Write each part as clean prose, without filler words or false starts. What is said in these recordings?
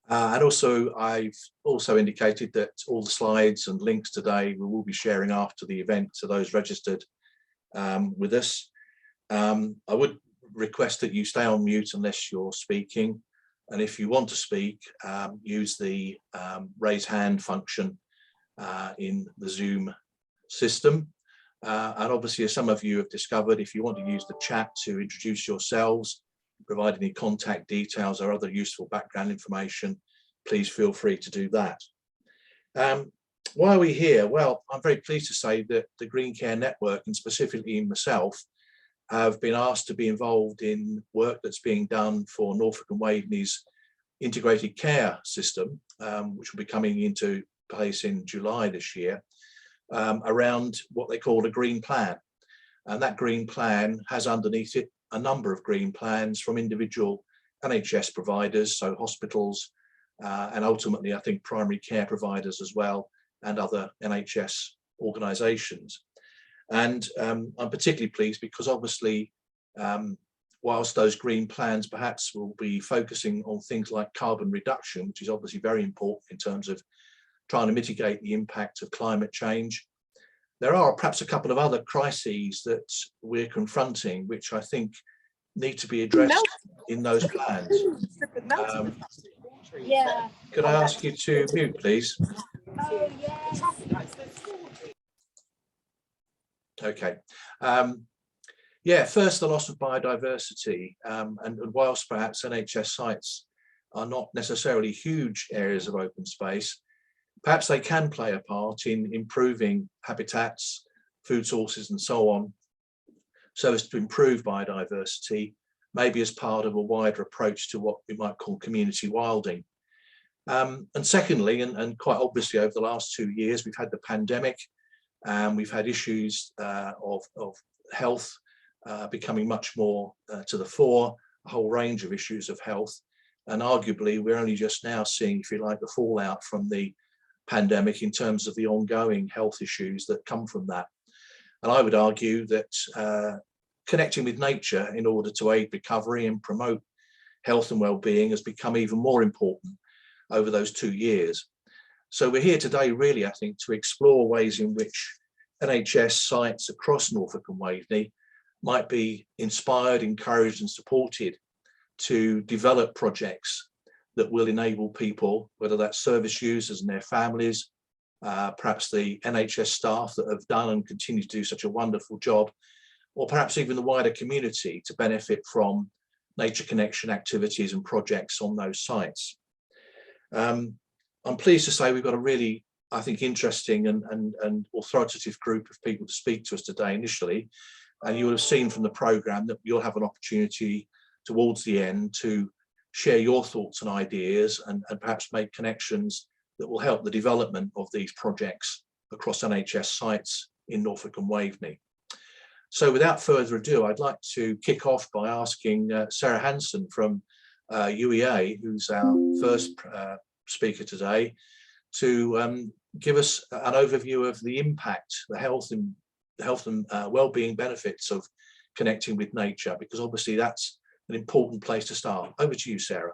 And also, I've also indicated that all the slides and links today we will be sharing after the event to those registered with us. I would request that you stay on mute unless you're speaking. And if you want to speak, use the raise hand function in the Zoom system. And obviously, as some of you have discovered, if you want to use the chat to introduce yourselves, provide any contact details or other useful background information, please feel free to do that. Why are we here? Well, I'm very pleased to say that the Green Care Network, and specifically myself, have been asked to be involved in work that's being done for Norfolk and Waveney's integrated care system, which will be coming into place in July this year, around what they call a green plan. And that green plan has underneath it a number of green plans from individual NHS providers, so hospitals, and ultimately I think primary care providers as well, and other NHS organisations. And I'm particularly pleased because obviously, whilst those green plans perhaps will be focusing on things like carbon reduction, which is obviously very important in terms of trying to mitigate the impact of climate change, there are perhaps a couple of other crises that we're confronting, which I think need to be addressed in those plans. Could I ask you to mute, please? Okay. Yeah, first, the loss of biodiversity. And whilst perhaps NHS sites are not necessarily huge areas of open space, perhaps they can play a part in improving habitats, food sources and so on, so as to improve biodiversity, maybe as part of a wider approach to what we might call community wilding. And secondly, and quite obviously over the last 2 years, we've had the pandemic, and we've had issues of health becoming much more to the fore, a whole range of issues of health. And arguably, we're only just now seeing, if you like, the fallout from the pandemic in terms of the ongoing health issues that come from that. And I would argue that connecting with nature in order to aid recovery and promote health and well-being has become even more important over those 2 years. So we're here today really, I think, to explore ways in which NHS sites across Norfolk and Waveney might be inspired, encouraged and supported to develop projects that will enable people, whether that's service users and their families, perhaps the NHS staff that have done and continue to do such a wonderful job, or perhaps even the wider community to benefit from nature connection activities and projects on those sites. I'm pleased to say we've got a really, I think, interesting and authoritative group of people to speak to us today initially. And you will have seen from the programme that you'll have an opportunity towards the end to share your thoughts and ideas and perhaps make connections that will help the development of these projects across NHS sites in Norfolk and Waveney. So without further ado, I'd like to kick off by asking Sarah Hanson from UEA, who's our first speaker today, to give us an overview of the impact, the health and well-being benefits of connecting with nature, because obviously that's an important place to start. Over to you, Sarah.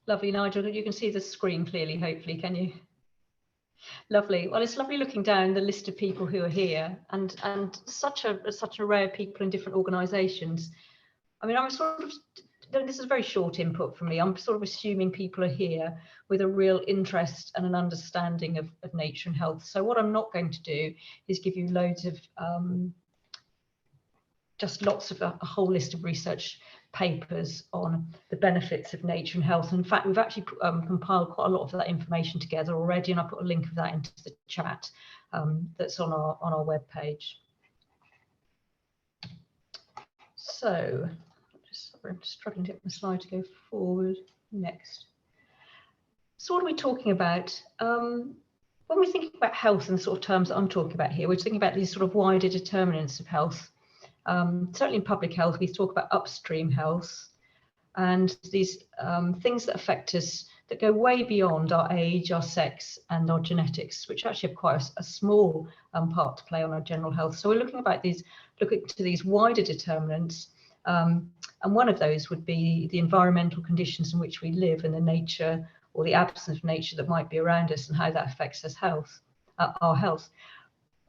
Lovely, Nigel. You can see the screen clearly, hopefully, can you? Lovely. Well, it's lovely looking down the list of people who are here, and such an array of people in different organisations. I mean, I'm sort of, this is a very short input from me. I'm sort of assuming people are here with a real interest and an understanding of nature and health. So what I'm not going to do is give you loads of just lots of a whole list of research papers on the benefits of nature and health. In fact, we've actually compiled quite a lot of that information together already, and I put a link of that into the chat that's on our webpage. So, I'm just struggling to get my slide to go forward. Next. So what are we talking about? When we're thinking about health in the sort of terms that I'm talking about here, we're thinking about these sort of wider determinants of health. Certainly in public health, we talk about upstream health and these things that affect us that go way beyond our age, our sex and our genetics, which actually have quite a small part to play on our general health. So we're looking to these wider determinants And one of those would be the environmental conditions in which we live and the nature or the absence of nature that might be around us and how that affects our health.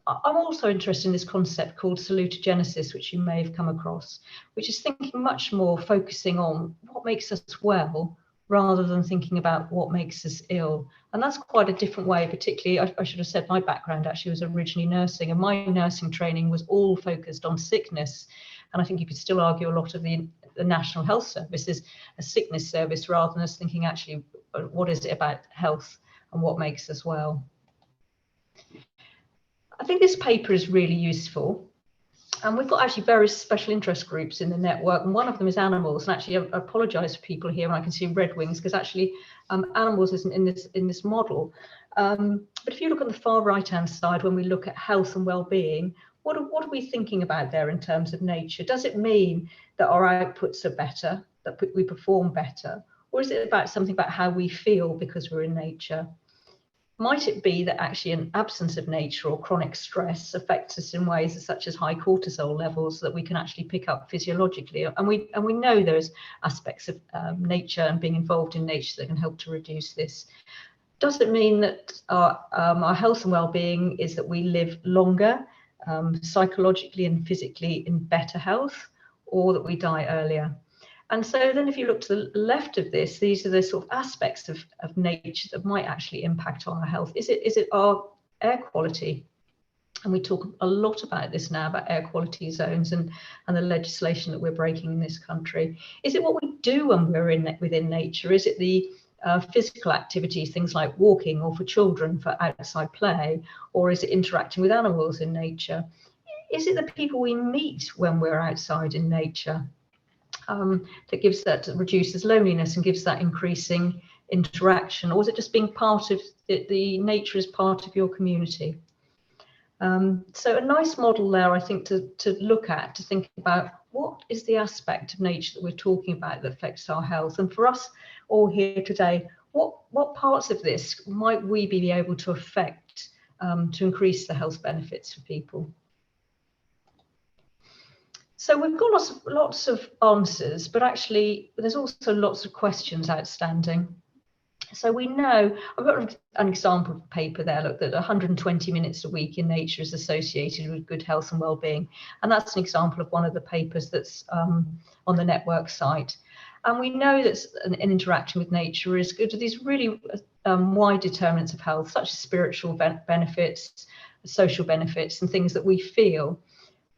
I'm also interested in this concept called salutogenesis, which you may have come across, which is thinking much more focusing on what makes us well rather than thinking about what makes us ill. And that's quite a different way, particularly, I should have said my background actually was originally nursing, and my nursing training was all focused on sickness. And I think you could still argue a lot of the National Health Service is a sickness service rather than us thinking actually, what is it about health and what makes us well? I think this paper is really useful. And we've got actually various special interest groups in the network, and one of them is animals. And actually, I apologise for people here, and I can see red wings because actually animals isn't in this model. But if you look on the far right-hand side, when we look at health and well-being, what are we thinking about there in terms of nature? Does it mean that our outputs are better, that we perform better, or is it about something about how we feel because we're in nature? Might it be that actually an absence of nature or chronic stress affects us in ways such as high cortisol levels that we can actually pick up physiologically? And we know there's aspects of nature and being involved in nature that can help to reduce this. Does it mean that our health and well-being is that we live longer, psychologically and physically in better health, or that we die earlier? And so then if you look to the left of this, these are the sort of aspects of nature that might actually impact on our health. Is it our air quality? And we talk a lot about this now, about air quality zones and the legislation that we're breaking in this country. Is it what we do when we're within nature? Is it the physical activities, things like walking, or for children for outside play? Or is it interacting with animals in nature? Is it the people we meet when we're outside in nature? That reduces loneliness and gives that increasing interaction, or is it just being part of the nature is part of your community? So a nice model there, I think, to look at, to think about what is the aspect of nature that we're talking about that affects our health. And for us all here today, what parts of this might we be able to affect to increase the health benefits for people? So we've got lots of answers, but actually there's also lots of questions outstanding. So we know, I've got an example paper there, look, that 120 minutes a week in nature is associated with good health and well-being. And that's an example of one of the papers that's on the network site. And we know that an interaction with nature is good to these really wide determinants of health, such as spiritual benefits, social benefits, and things that we feel.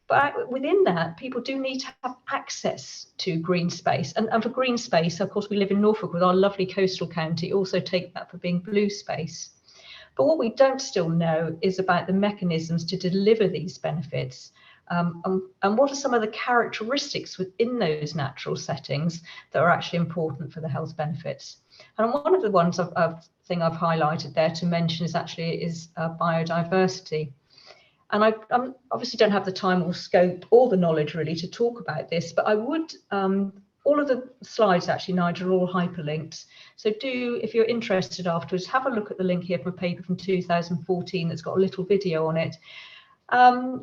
But within that, people do need to have access to green space. And for green space, of course, we live in Norfolk with our lovely coastal county, also take that for being blue space. But what we don't still know is about the mechanisms to deliver these benefits. And what are some of the characteristics within those natural settings that are actually important for the health benefits? And one of the ones I've highlighted there to mention is biodiversity. And I obviously don't have the time or scope or the knowledge really to talk about this, but I would, all of the slides actually, Nigel, are all hyperlinked. So do, if you're interested afterwards, have a look at the link here from a paper from 2014 that's got a little video on it.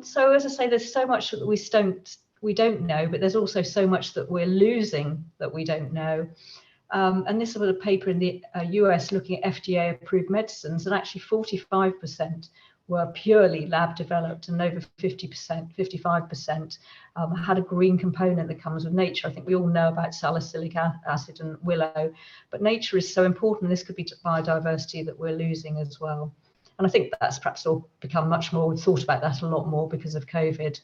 So as I say, there's so much that we don't know, but there's also so much that we're losing that we don't know. And this was a paper in the US looking at FDA approved medicines, and actually 45% were purely lab developed, and over 55% had a green component that comes with nature. I think we all know about salicylic acid and willow, but nature is so important. This could be biodiversity that we're losing as well. And I think that's perhaps all become much more, we've thought about that a lot more because of COVID.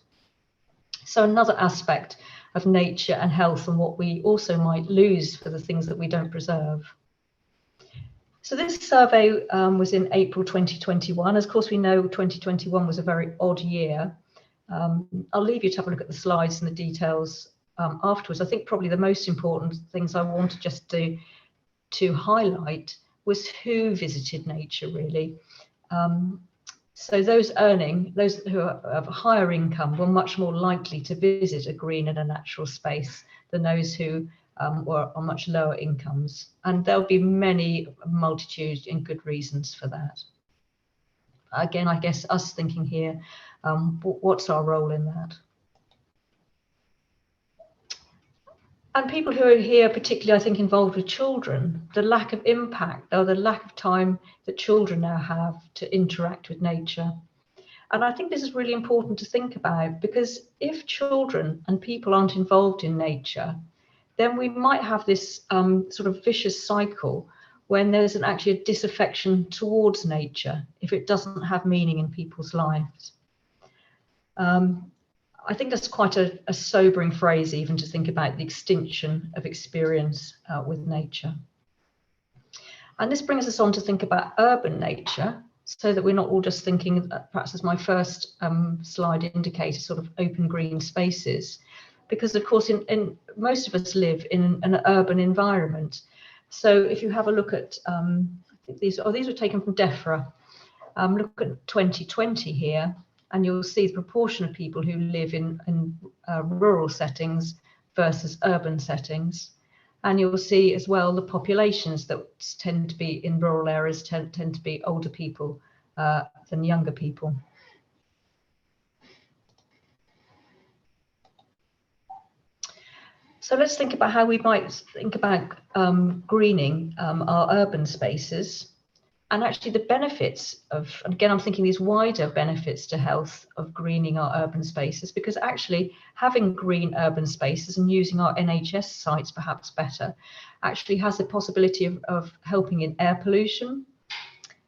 So another aspect of nature and health and what we also might lose for the things that we don't preserve. So this survey was in April 2021. Of course, we know 2021 was a very odd year. I'll leave you to have a look at the slides and the details afterwards. I think probably the most important things I wanted just to highlight was who visited nature, really. So those who have a higher income were much more likely to visit a green and a natural space than those who were on much lower incomes. And there'll be many multitude and good reasons for that. Again, I guess us thinking here, what's our role in that? And people who are here, particularly I think involved with children, the lack of impact or the lack of time that children now have to interact with nature. And I think this is really important to think about, because if children and people aren't involved in nature, then we might have this sort of vicious cycle when there's actually a disaffection towards nature if it doesn't have meaning in people's lives. I think that's quite a sobering phrase even to think about the extinction of experience with nature. And this brings us on to think about urban nature, so that we're not all just thinking, perhaps as my first slide indicated, sort of open green spaces. Because of course, in most of us live in an urban environment. So if you have a look at, I think these were taken from DEFRA. Look at 2020 here, and you'll see the proportion of people who live in rural settings versus urban settings. And you'll see as well the populations that tend to be in rural areas tend to be older people than younger people. So let's think about how we might think about greening our urban spaces, and actually the benefits of, and again, I'm thinking these wider benefits to health of greening our urban spaces, because actually having green urban spaces and using our NHS sites perhaps better actually has the possibility of helping in air pollution,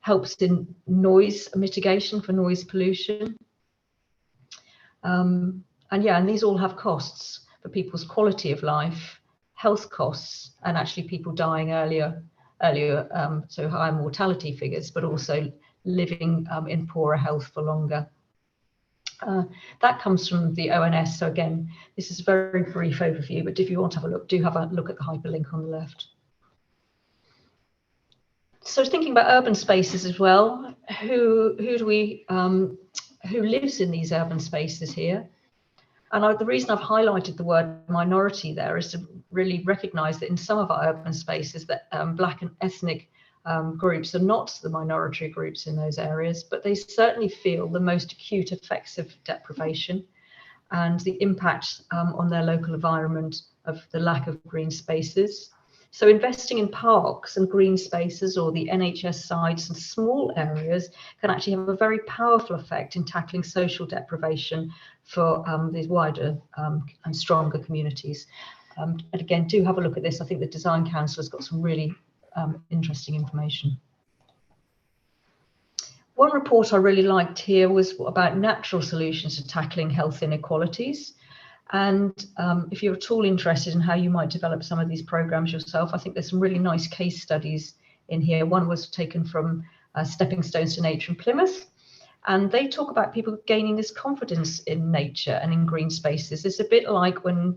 helps in noise mitigation for noise pollution. And these all have costs for people's quality of life, health costs, and actually people dying earlier, so higher mortality figures, but also living in poorer health for longer. That comes from the ONS. So again, this is a very brief overview, but if you want to have a look, do have a look at the hyperlink on the left. So thinking about urban spaces as well, who lives in these urban spaces here? And the reason I've highlighted the word minority there is to really recognise that in some of our urban spaces that Black and ethnic groups are not the minority groups in those areas, but they certainly feel the most acute effects of deprivation and the impact on their local environment of the lack of green spaces. So investing in parks and green spaces, or the NHS sites and small areas, can actually have a very powerful effect in tackling social deprivation for these wider and stronger communities. And again, do have a look at this. I think the Design Council has got some really interesting information. One report I really liked here was about natural solutions to tackling health inequalities. And if you're at all interested in how you might develop some of these programs yourself, I think there's some really nice case studies in here. One was taken from Stepping Stones to Nature in Plymouth, and they talk about people gaining this confidence in nature and in green spaces. It's a bit like when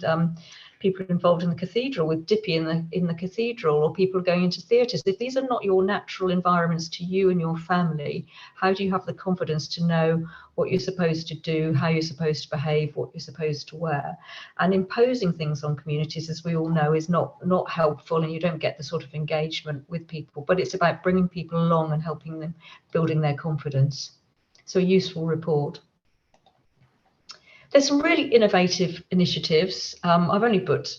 people are involved in the cathedral with Dippy in the cathedral, or people going into theatres. If these are not your natural environments to you and your family, how do you have the confidence to know what you're supposed to do, how you're supposed to behave, what you're supposed to wear? And imposing things on communities, as we all know, is not helpful, and you don't get the sort of engagement with people. But it's about bringing people along and helping them, building their confidence. So a useful report. There's some really innovative initiatives. I've only put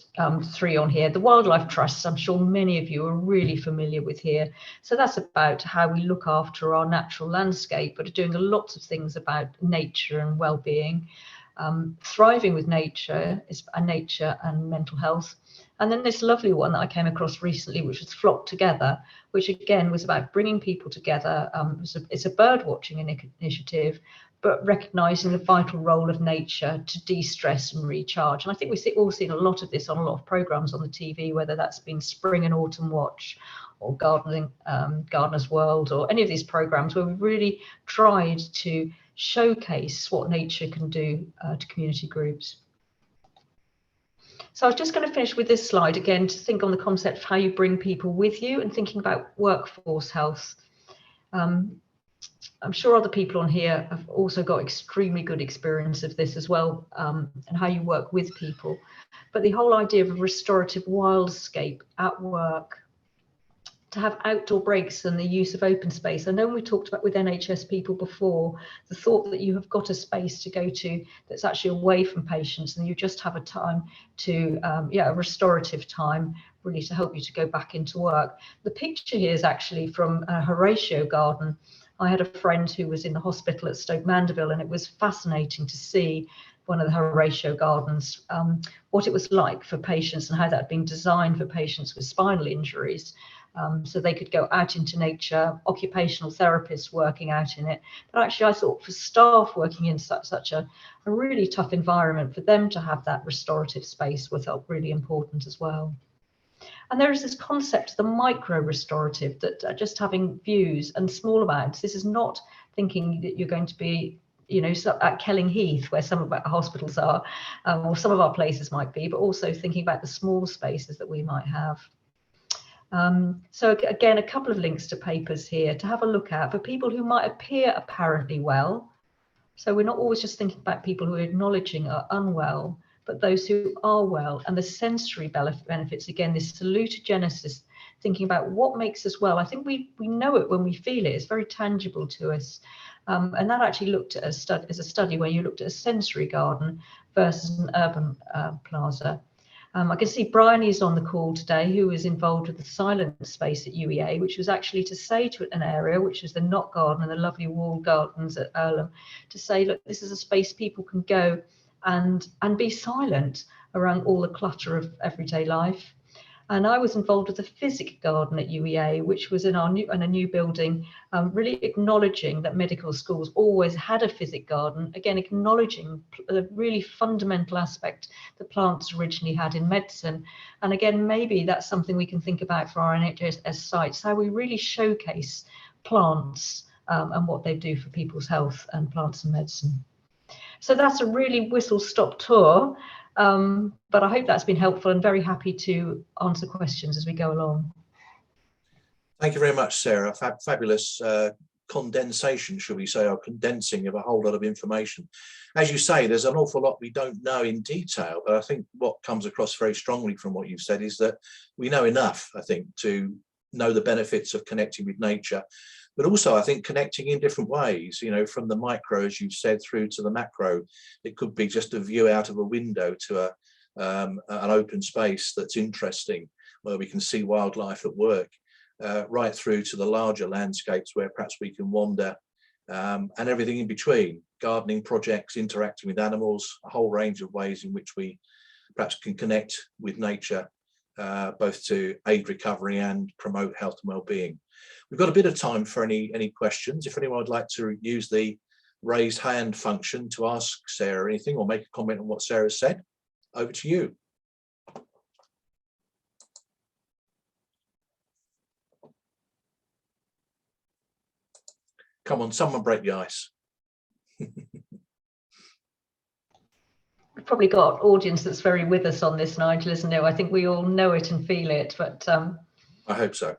3 on here. The Wildlife Trusts, I'm sure many of you are really familiar with here. So that's about how we look after our natural landscape, but are doing lots of things about nature and well-being. Thriving with nature is nature and mental health. And then this lovely one that I came across recently, which was Flock Together, which again was about bringing people together. It's a bird watching initiative, but recognising the vital role of nature to de-stress and recharge. And I think we've all seen a lot of this on a lot of programmes on the TV, whether that's been Spring and Autumn Watch or Gardener's World, or any of these programmes where we've really tried to showcase what nature can do to community groups. So I was just going to finish with this slide again to think on the concept of how you bring people with you and thinking about workforce health. I'm sure other people on here have also got extremely good experience of this as well, and how you work with people. But the whole idea of a restorative wildscape at work, to have outdoor breaks and the use of open space. I know when we talked about with NHS people before, the thought that you have got a space to go to that's actually away from patients and you just have a time to, a restorative time, really to help you to go back into work. The picture here is actually from a Horatio garden. I had a friend who was in the hospital at Stoke Mandeville, and it was fascinating to see one of the Horatio gardens, what it was like for patients and how that had been designed for patients with spinal injuries. So they could go out into nature, occupational therapists working out in it. But actually, I thought for staff working in such a really tough environment, for them to have that restorative space was really important as well. And there is this concept, the micro restorative, that just having views and small amounts. This is not thinking that you're going to be, at Kelling Heath, where some of our hospitals are, or some of our places might be, but also thinking about the small spaces that we might have. So again, a couple of links to papers here to have a look at for people who might appear apparently well. So we're not always just thinking about people who are acknowledging are unwell, but those who are well, and the sensory benefits, again, this salutogenesis, thinking about what makes us well. I think we know it when we feel it. It's very tangible to us. And that actually looked at as a study where you looked at a sensory garden versus an urban plaza. I can see Brian is on the call today, who was involved with the silent space at UEA, which was actually to say to an area, which is the Knott Garden and the lovely walled gardens at Earlham, to say, look, this is a space people can go and be silent around all the clutter of everyday life. And I was involved with the Physic Garden at UEA, which was in a new building, really acknowledging that medical schools always had a Physic Garden, again, acknowledging the really fundamental aspect that plants originally had in medicine. And again, maybe that's something we can think about for our NHS sites, how we really showcase plants and what they do for people's health and plants and medicine. So that's a really whistle-stop tour. But I hope that's been helpful, and very happy to answer questions as we go along. Thank you very much, Sarah. Fabulous condensation, shall we say, or condensing of a whole lot of information. As you say, there's an awful lot we don't know in detail, but I think what comes across very strongly from what you've said is that we know enough, I think, to know the benefits of connecting with nature, but also I think connecting in different ways, from the micro, as you've said, through to the macro. It could be just a view out of a window to an open space that's interesting, where we can see wildlife at work, right through to the larger landscapes where perhaps we can wander, and everything in between, gardening projects, interacting with animals, a whole range of ways in which we perhaps can connect with nature, both to aid recovery and promote health and well-being. We've got a bit of time for any questions. If anyone would like to use the raised hand function to ask Sarah anything or make a comment on what Sarah said, over to you. Come on, someone break the ice. We've probably got an audience that's very with us on this, Nigel, isn't it? I think we all know it and feel it, but I hope so.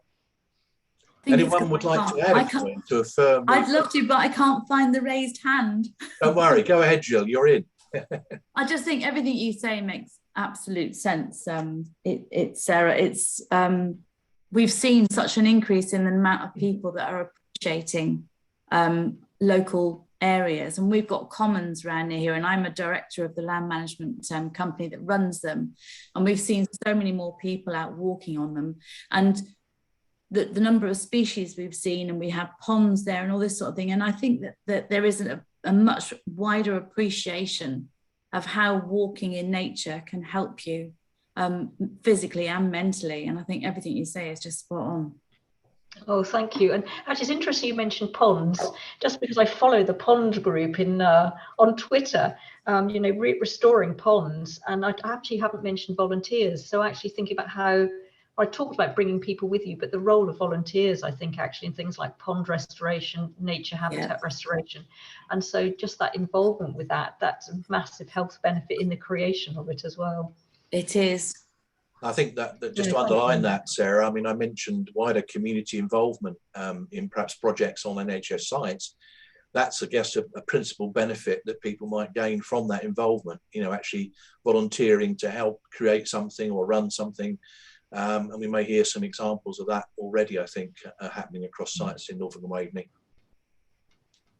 Anyone would like to add to affirm? I'd love to, but I can't find the raised hand. Don't worry, go ahead, Jill, you're in. I just think everything you say makes absolute sense. Sarah, we've seen such an increase in the amount of people that are appreciating local areas, and we've got commons around here, and I'm a director of the land management company that runs them, and we've seen so many more people out walking on them, and the number of species we've seen, and we have ponds there and all this sort of thing. And I think that there is a much wider appreciation of how walking in nature can help you physically and mentally. And I think everything you say is just spot on. Oh, thank you. And actually, it's interesting you mentioned ponds, just because I follow the pond group on Twitter, restoring ponds. And I actually haven't mentioned volunteers. So actually thinking about how I talked about bringing people with you, but the role of volunteers, I think, actually in things like pond restoration, nature habitat restoration. And so just that involvement with that's a massive health benefit in the creation of it as well. It is. I think that just to underline that, Sarah, I mean, I mentioned wider community involvement in perhaps projects on NHS sites. That's, I guess, a principal benefit that people might gain from that involvement, actually volunteering to help create something or run something, And we may hear some examples of that already, I think, happening across sites in Norfolk and Waveney.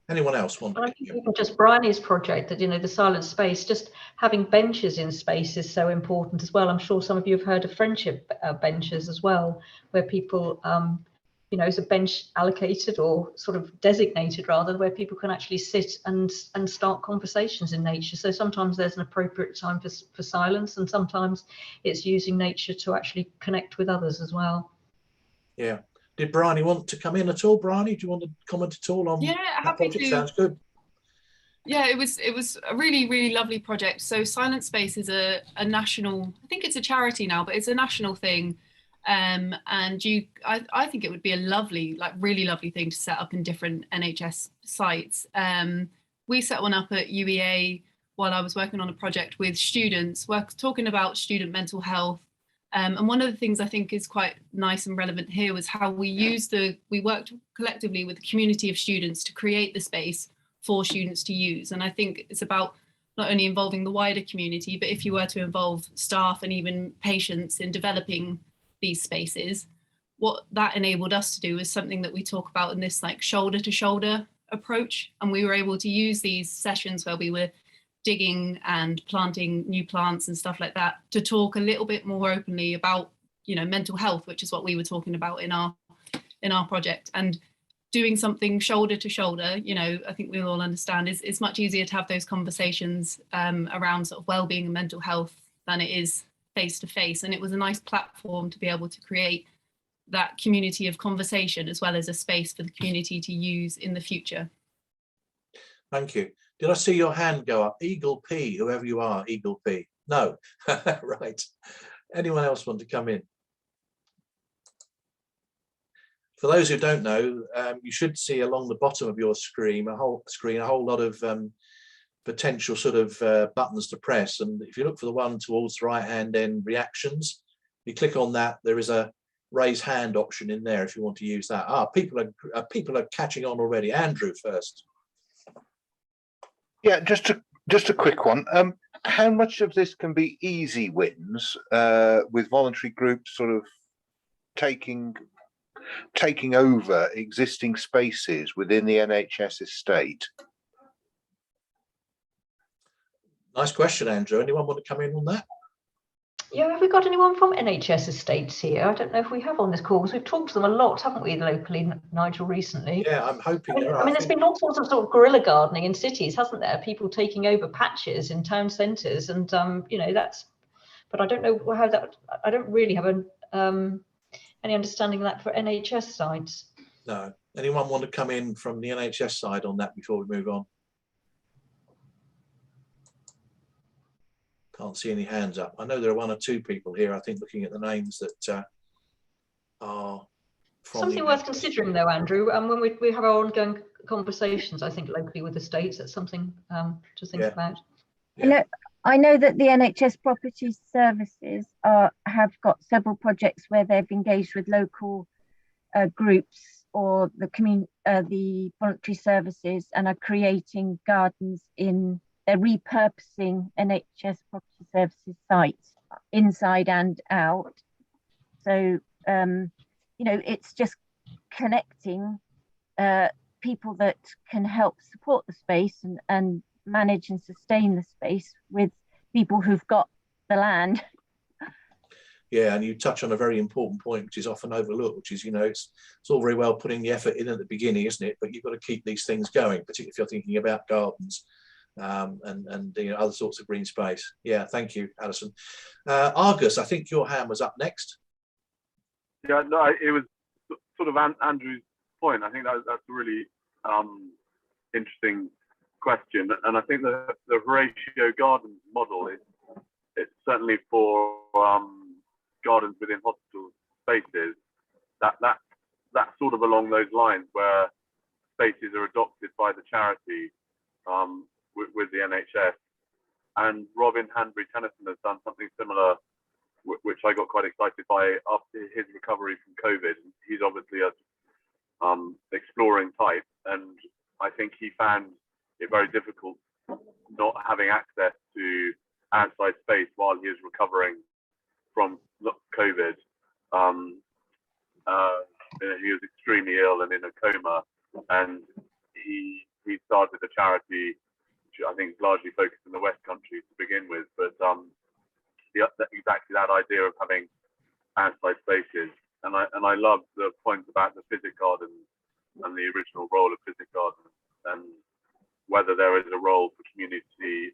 Anyone else want? I think even just Bryony's project, that, you know, the silent space, just having benches in space is so important as well. I'm sure some of you have heard of friendship benches as well, where people, you know, is a bench allocated or sort of designated rather, where people can actually sit and start conversations in nature. So sometimes there's an appropriate time for silence, and sometimes it's using nature to actually connect with others as well. Yeah. Did Bryony want to come in at all? Bryony, do you want to comment at all on Yeah, that happy project? to. Sounds good. Yeah, it was a really, really lovely project. So Silent Space is a national, I think it's a charity now, but it's a national thing. And I think it would be a lovely, like really lovely thing to set up in different NHS sites. We set one up at UEA while I was working on a project with students, talking about student mental health. And one of the things I think is quite nice and relevant here was how we worked collectively with a community of students to create the space for students to use. And I think it's about not only involving the wider community, but if you were to involve staff and even patients in developing these spaces, what that enabled us to do is something that we talk about in this like shoulder to shoulder approach. And we were able to use these sessions where we were digging and planting new plants and stuff like that to talk a little bit more openly about, you know, mental health, which is what we were talking about in our project. And doing something shoulder to shoulder, you know, I think we all understand it's much easier to have those conversations around sort of wellbeing and mental health than it is face to face. And it was a nice platform to be able to create that community of conversation as well as a space for the community to use in the future. Thank you. Did I see your hand go up? Eagle P, whoever you are, Eagle P. No. Right. Anyone else want to come in? For those who don't know, you should see along the bottom of your screen a whole lot of potential sort of buttons to press. And if you look for the one towards the right hand end, reactions, you click on that. There is a raise hand option in there if you want to use that. People are catching on already. Andrew first. Yeah, just a quick one. How much of this can be easy wins with voluntary groups sort of taking over existing spaces within the NHS estate? Nice question, Andrew. Anyone want to come in on that? Yeah, have we got anyone from NHS estates here? I don't know if we have on this call, because we've talked to them a lot, haven't we, locally, Nigel, recently? Yeah, I'm hoping there are. I mean, there's been all sorts of sort of guerrilla gardening in cities, hasn't there? People taking over patches in town centres, and you know, that's. But I don't know how that. I don't really have any understanding of that for NHS sites. No. Anyone want to come in from the NHS side on that before we move on? Can't see any hands up. I know there are one or two people here, I think, looking at the names that are from something worth considering, though, Andrew. When we have our ongoing conversations, I think locally with the states, that's something to think about. Yeah. I know that the NHS Property Services have got several projects where they've engaged with local groups or the voluntary services, and are creating gardens they're repurposing NHS Property Services sites inside and out. So, you know, it's just connecting people that can help support the space and manage and sustain the space with people who've got the land. Yeah, and you touch on a very important point, which is often overlooked, which is, you know, it's all very well putting the effort in at the beginning, isn't it? But you've got to keep these things going, particularly if you're thinking about gardens and you know, other sorts of green space. Yeah, thank you, Alison. Argus, I think your hand was up next. Yeah, no, it was sort of Andrew's point. I think that's a really interesting question, and I think the Horatio Gardens model it's certainly for gardens within hospital spaces. That's sort of along those lines, where spaces are adopted by the charity with the NHS. And Robin Hanbury-Tennyson has done something similar, which I got quite excited by after his recovery from COVID. He's obviously a exploring type, and I think he found it very difficult not having access to outside space while he was recovering from COVID. he was extremely ill and in a coma, and he started a charity which I think is largely focused in the West Country to begin with, but exactly that idea of having outside spaces, and I love the point about the physic gardens and the original role of physic gardens, and whether there is a role for community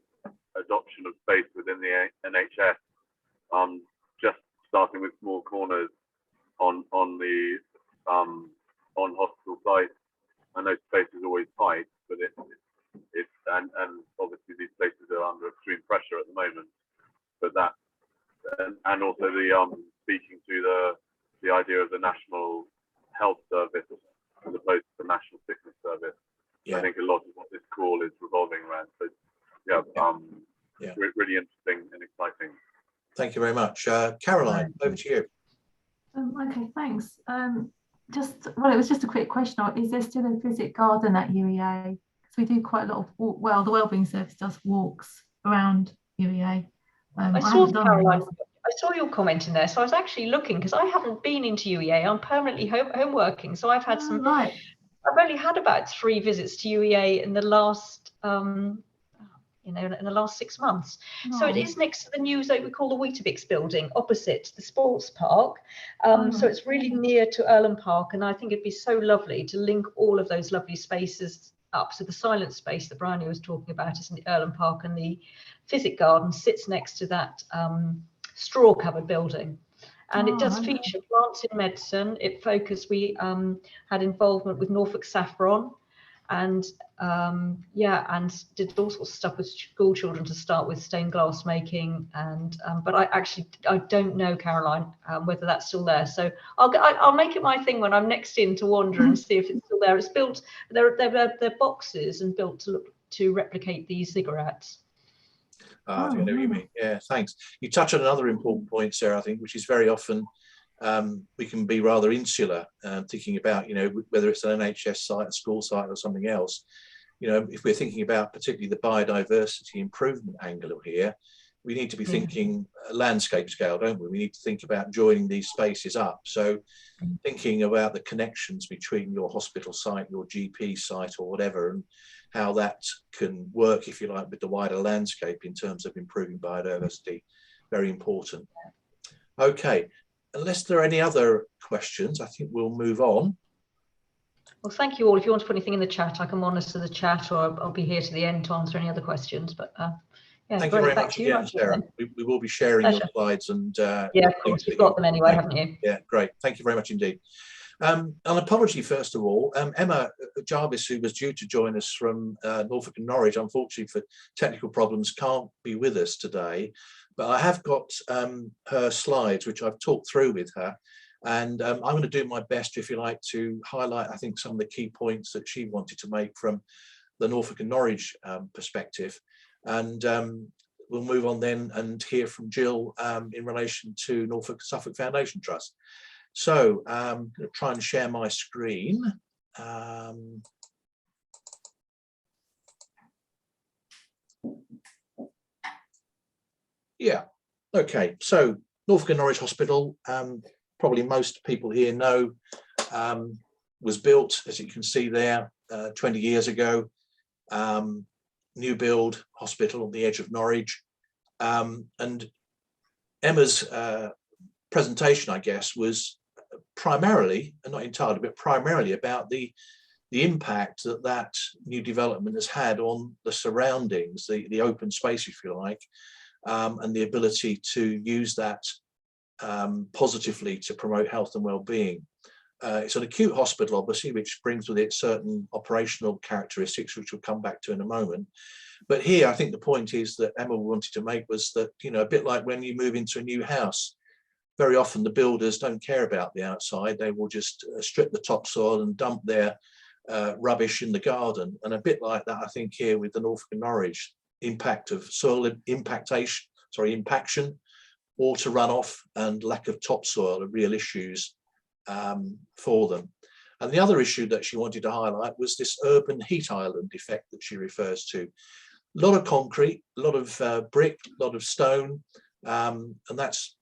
adoption of space within the NHS. Just starting with small corners on hospital sites. I know space is always tight, but and obviously these places are under extreme pressure at the moment. But that and also the speaking to the idea of the National Health Service as opposed to the National Sickness Service. Yeah. I think a lot of what this call is revolving around. So really interesting and exciting. Thank you very much. Caroline, over to you. Okay, thanks. It was just a quick question. Is there still a physic garden at UEA? Because we do quite a lot of the wellbeing service does walks around UEA. I saw your comment in there, so I was actually looking because I haven't been into UEA. I'm permanently home working, so I've had some. Right. I've only had about 3 visits to UEA in the last, in the last 6 months. So it is next to the new, we call the Weetabix building, opposite the sports park. So it's really near to Earlham Park, and I think it'd be so lovely to link all of those lovely spaces up. So the silent space that Bryony was talking about is in the Earlham Park, and the physic garden sits next to that straw covered building. And it does feature plants in medicine. We had involvement with Norfolk Saffron, and and did all sorts of stuff with school children to start with, stained glass making. And but I don't know, Caroline, whether that's still there. So I'll make it my thing when I'm next in to wander and see if it's still there. It's built. They're boxes and built to replicate these cigarettes. I think I know what you mean. Yeah, thanks. You touch on another important point, Sarah, I think, which is very often we can be rather insular, thinking about, whether it's an NHS site, a school site or something else. If we're thinking about particularly the biodiversity improvement angle here, we need to be thinking landscape scale, don't we? We need to think about joining these spaces up. So thinking about the connections between your hospital site, your GP site or whatever, and how that can work, if you like, with the wider landscape in terms of improving biodiversity. Very important. Okay, unless there are any other questions, I think we'll move on. Well, thank you all. If you want to put anything in the chat, I can monitor the chat, or I'll be here to the end to answer any other questions. But thank you very much again, Sarah. We will be sharing your slides and of course, you've got them anyway, haven't you? Yeah, great. Thank you very much indeed. An apology, first of all. Emma Jarvis, who was due to join us from Norfolk and Norwich, unfortunately for technical problems, can't be with us today. But I have got her slides, which I've talked through with her. And I'm going to do my best, if you like, to highlight, I think, some of the key points that she wanted to make from the Norfolk and Norwich perspective. And we'll move on then and hear from Jill in relation to Norfolk Suffolk Foundation Trust. So I'm going to try and share my screen. Yeah, okay. So Norfolk and Norwich Hospital, probably most people here know, was built, as you can see there, 20 years ago. New build hospital on the edge of Norwich. And Emma's presentation, I guess, was primarily, and not entirely, but primarily about the impact that new development has had on the surroundings, the open space, if you like, and the ability to use that positively to promote health and well-being. It's an acute hospital, obviously, which brings with it certain operational characteristics, which we'll come back to in a moment. But here, I think the point is that Emma wanted to make was that, a bit like when you move into a new house, very often the builders don't care about the outside. They will just strip the topsoil and dump their rubbish in the garden. And a bit like that, I think, here with the Norfolk and Norwich impact of soil impaction, water runoff and lack of topsoil are real issues for them. And the other issue that she wanted to highlight was this urban heat island effect that she refers to. A lot of concrete, a lot of brick, a lot of stone, and that's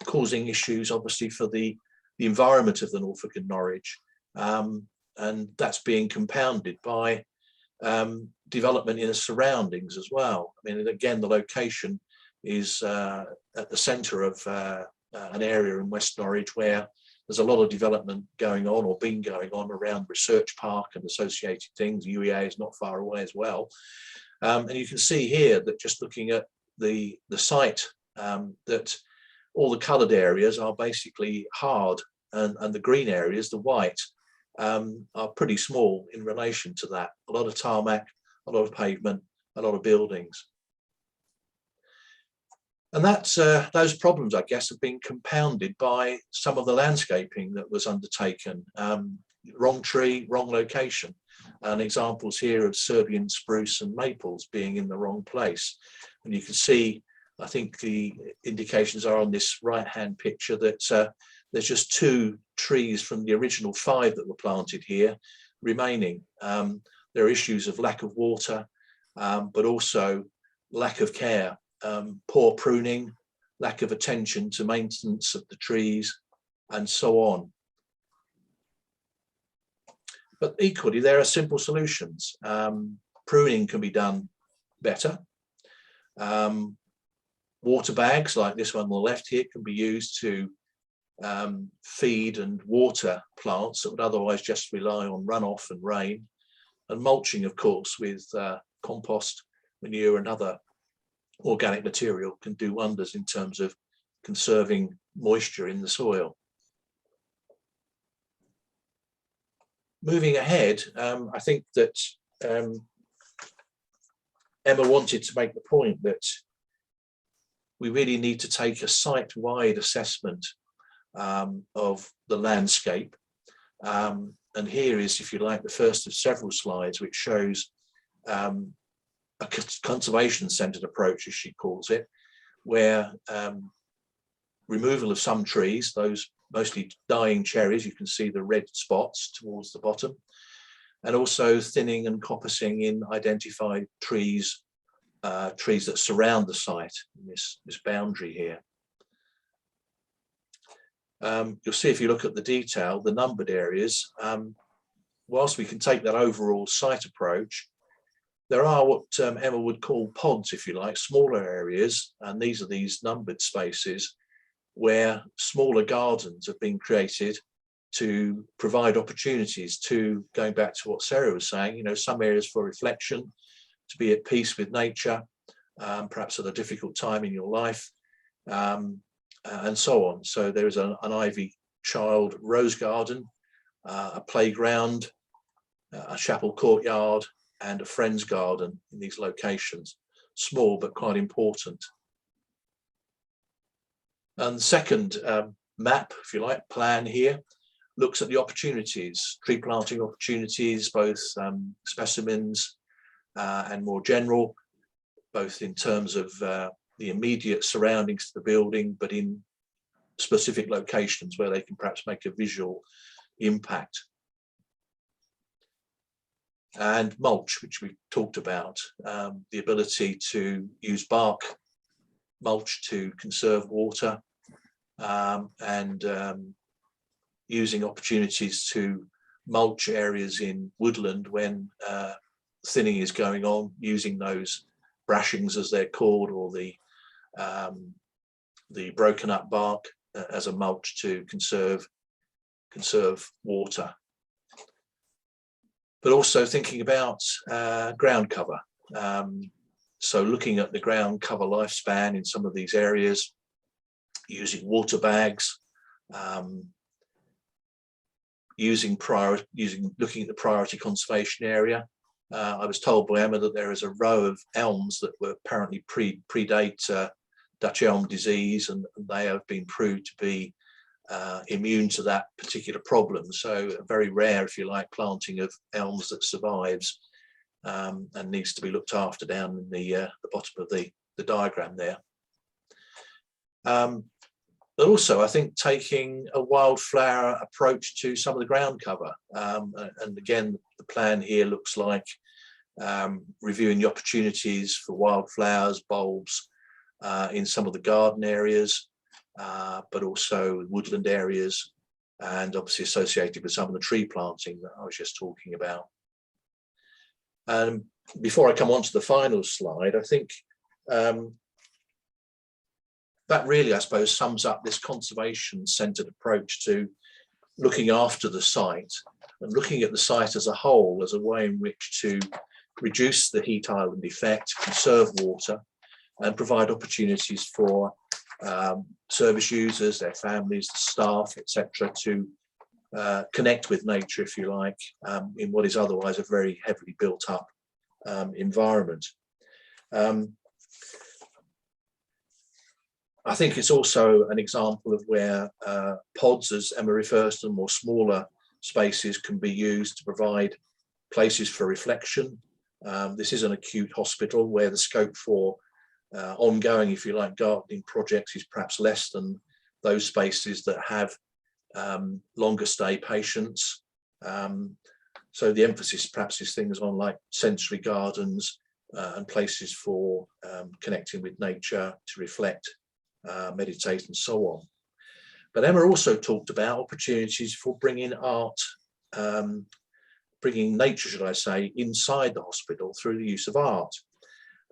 causing issues, obviously, for the environment of the Norfolk and Norwich. And that's being compounded by development in the surroundings as well. I mean, again, the location is at the centre of an area in West Norwich where there's a lot of development going on or been going on around Research Park and associated things. UEA is not far away as well. And you can see here that just looking at the site, that all the coloured areas are basically hard, and the green areas, the white, are pretty small in relation to that. A lot of tarmac, a lot of pavement, a lot of buildings. And that's those problems, I guess, have been compounded by some of the landscaping that was undertaken. Wrong tree, wrong location. And examples here of Serbian spruce and maples being in the wrong place. And you can see, I think the indications are on this right-hand picture that there's just 2 trees from the original 5 that were planted here remaining. There are issues of lack of water, but also lack of care, poor pruning, lack of attention to maintenance of the trees, and so on. But equally, there are simple solutions. Pruning can be done better. Water bags like this one on the left here can be used to feed and water plants that would otherwise just rely on runoff and rain. And mulching, of course, with compost, manure and other organic material can do wonders in terms of conserving moisture in the soil. Moving ahead, I think that Emma wanted to make the point that we really need to take a site-wide assessment of the landscape. And here is, if you like, the first of several slides, which shows a conservation-centred approach, as she calls it, where removal of some trees, those mostly dying cherries, you can see the red spots towards the bottom, and also thinning and coppicing in identified trees, trees that surround the site in this boundary here. You'll see if you look at the detail, the numbered areas, whilst we can take that overall site approach, there are what Emma would call pods, if you like, smaller areas, and these are these numbered spaces where smaller gardens have been created to provide opportunities to, going back to what Sarah was saying, you know, some areas for reflection, to be at peace with nature, perhaps at a difficult time in your life, and so on. So there is an ivy child rose garden, a playground, a chapel courtyard, and a friend's garden in these locations. Small but quite important. And the second map, if you like, plan here, looks at the opportunities, tree planting opportunities, both specimens and more general, both in terms of the immediate surroundings to the building, but in specific locations where they can perhaps make a visual impact. And mulch, which we talked about, the ability to use bark mulch to conserve water, and using opportunities to mulch areas in woodland when thinning is going on, using those brashings as they're called, or the broken up bark as a mulch to conserve water. But also thinking about ground cover. So looking at the ground cover lifespan in some of these areas, using water bags, looking at the priority conservation area. I was told by Emma that there is a row of elms that were apparently predate Dutch elm disease, and they have been proved to be immune to that particular problem. So a very rare, if you like, planting of elms that survives and needs to be looked after down in the bottom of the diagram there. But also, I think, taking a wildflower approach to some of the ground cover. And again, the plan here looks like reviewing the opportunities for wildflowers, bulbs in some of the garden areas, but also woodland areas, and obviously associated with some of the tree planting that I was just talking about. Before I come on to the final slide, I think that really, I suppose, sums up this conservation-centred approach to looking after the site and looking at the site as a whole as a way in which to reduce the heat island effect, conserve water, and provide opportunities for service users, their families, the staff, etc., to connect with nature, if you like, in what is otherwise a very heavily built up environment. I think it's also an example of where pods, as Emma refers to them, or smaller spaces, can be used to provide places for reflection. This is an acute hospital where the scope for ongoing, if you like, gardening projects is perhaps less than those spaces that have longer stay patients. So the emphasis perhaps is things on like sensory gardens and places for connecting with nature to reflect, meditate and so on. But Emma also talked about opportunities for bringing art, bringing nature, should I say, inside the hospital through the use of art.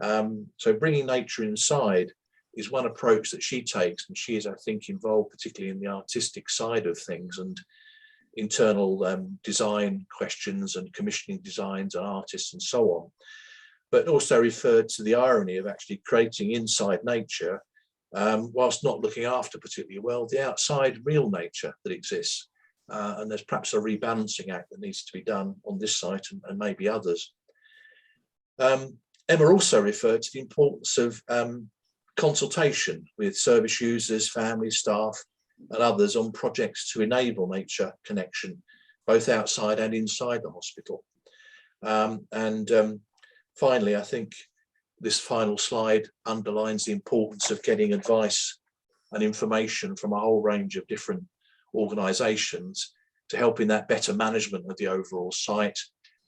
So bringing nature inside is one approach that she takes, and she is, I think, involved particularly in the artistic side of things and internal design questions and commissioning designs and artists and so on, but also referred to the irony of actually creating inside nature whilst not looking after particularly well the outside real nature that exists. And there's perhaps a rebalancing act that needs to be done on this site and maybe others. Emma also referred to the importance of consultation with service users, families, staff and others on projects to enable nature connection, both outside and inside the hospital. Finally, I think this final slide underlines the importance of getting advice and information from a whole range of different organisations to help in that better management of the overall site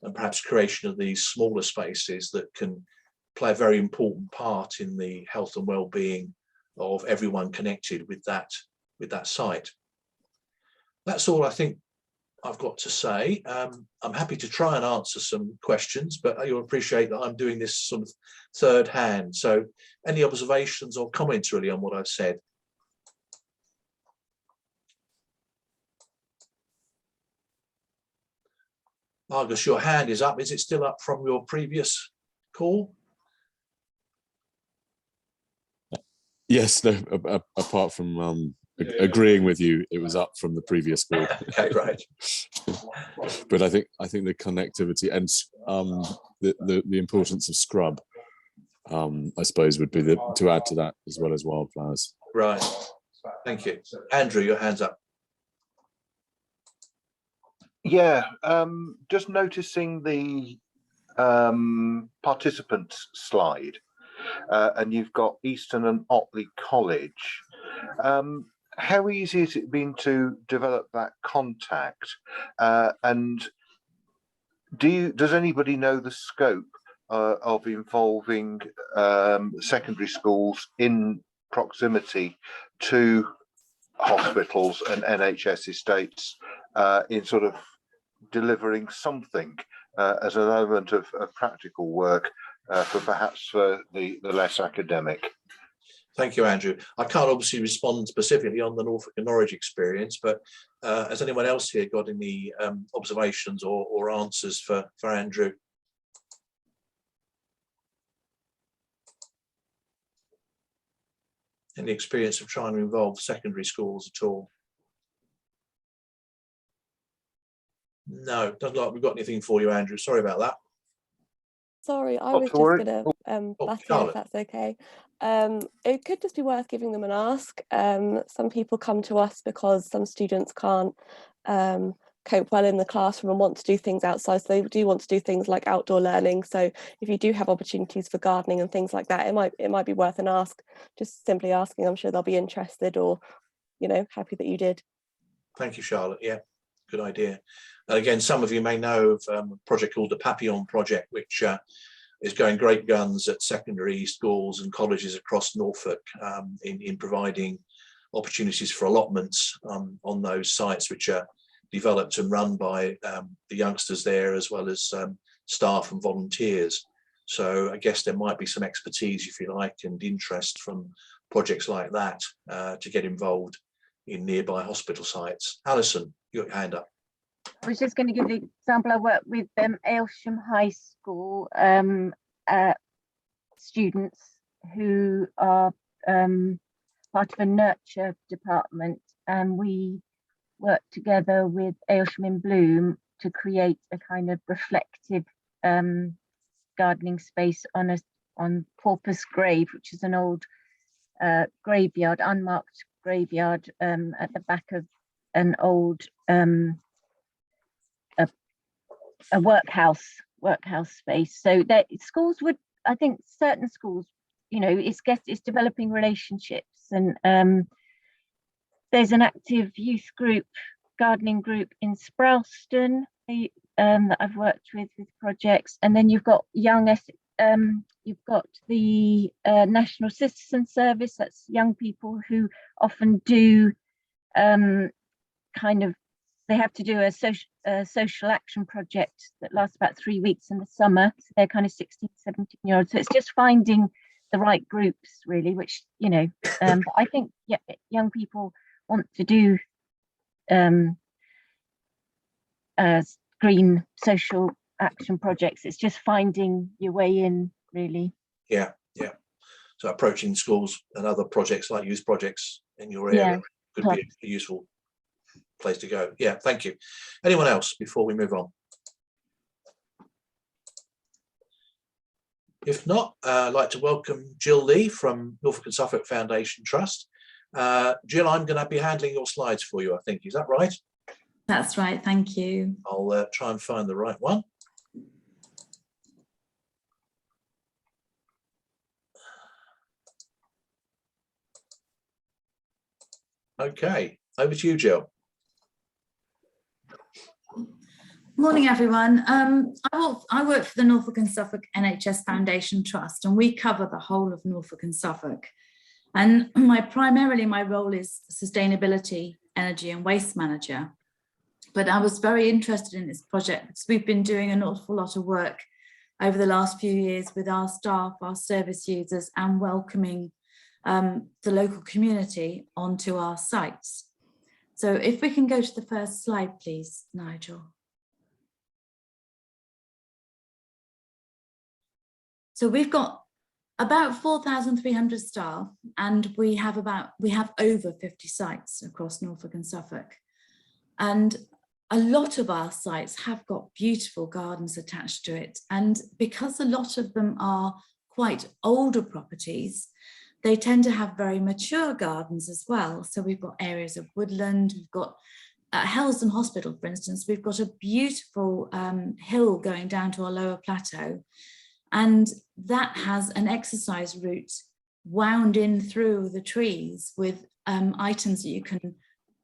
and perhaps creation of these smaller spaces that can play a very important part in the health and well-being of everyone connected with that site. That's all I think I've got to say. I'm happy to try and answer some questions, but you'll appreciate that I'm doing this sort of third hand. So any observations or comments really on what I've said? Argus, your hand is up. Is it still up from your previous call? Yes, no, apart from agreeing with you, it was up from the previous call. Okay, right. But I think the connectivity and the importance of scrub, I suppose, would be to add to that as well as wildflowers. Right. Thank you. Andrew, your hand's up. Yeah, just noticing the participants slide, and you've got Easton and Otley College. How easy has it been to develop that contact? And does anybody know the scope of involving secondary schools in proximity to hospitals and NHS estates in sort of delivering something as an element of practical work for perhaps the less academic? Thank you, Andrew. I can't obviously respond specifically on the Norfolk and Norwich experience, but has anyone else here got any observations or answers for Andrew? Any experience of trying to involve secondary schools at all? No, doesn't look like we've got anything for you, Andrew. Sorry about that. Sorry, I was just going to butt in, if that's okay. It could just be worth giving them an ask. Some people come to us because some students can't cope well in the classroom and want to do things outside, so they do want to do things like outdoor learning. So if you do have opportunities for gardening and things like that, it might be worth an ask. Just simply asking, I'm sure they'll be interested, or happy that you did. Thank you, Charlotte. Yeah, good idea. And again, some of you may know of a project called the Papillon Project, which is going great guns at secondary schools and colleges across Norfolk in providing opportunities for allotments on those sites, which are developed and run by the youngsters there, as well as staff and volunteers. So I guess there might be some expertise, if you like, and interest from projects like that to get involved in nearby hospital sites. Alison, you got your hand up. I was just going to give the example. I work with Aylsham High School students who are part of a nurture department, and we work together with Aylsham in Bloom to create a kind of reflective gardening space on Porpoise Grave, which is an old graveyard, unmarked graveyard at the back of an old a workhouse space. So that schools would, I think certain schools, you know, it's developing relationships, and there's an active youth group, gardening group in Sprowston that I've worked with projects, and then you've got you've got the National Citizen Service. That's young people who often do kind of, they have to do a social action project that lasts about 3 weeks in the summer. So they're kind of 16, 17-year-olds. So it's just finding the right groups, really, which, you know, but I think young people want to do green social action projects. It's just finding your way in, really. Yeah. So approaching schools and other projects like youth projects in your area could be a useful place to go. Yeah, thank you. Anyone else before we move on? If not, I'd like to welcome Jill Lee from Norfolk and Suffolk Foundation Trust. Jill, I'm going to be handling your slides for you, I think. Is that right? That's right, thank you. I'll try and find the right one. Okay, over to you, Jill. Morning, everyone. I work for the Norfolk and Suffolk NHS Foundation Trust, and we cover the whole of Norfolk and Suffolk. And primarily my role is sustainability, energy and waste manager. But I was very interested in this project because we've been doing an awful lot of work over the last few years with our staff, our service users, and welcoming the local community onto our sites. So if we can go to the first slide, please, Nigel. So we've got about 4,300 staff, and we have over 50 sites across Norfolk and Suffolk. And a lot of our sites have got beautiful gardens attached to it. And because a lot of them are quite older properties, they tend to have very mature gardens as well. So we've got areas of woodland, we've got at Helsden Hospital, for instance, we've got a beautiful hill going down to our lower plateau. And that has an exercise route wound in through the trees with items that you can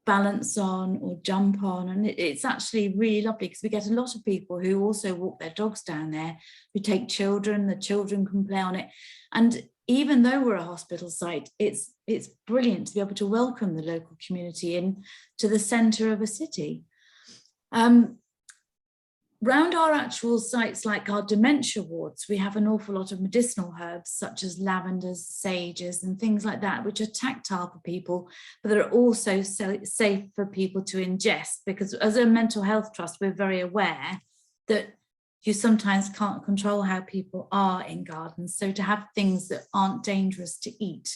balance on or jump on. And it's actually really lovely because we get a lot of people who also walk their dogs down there, who take children, the children can play on it. And even though we're a hospital site, it's brilliant to be able to welcome the local community in to the centre of a city. Round our actual sites, like our dementia wards, we have an awful lot of medicinal herbs such as lavenders, sages and things like that, which are tactile for people, but they're also safe for people to ingest, because as a mental health trust, we're very aware that you sometimes can't control how people are in gardens. So to have things that aren't dangerous to eat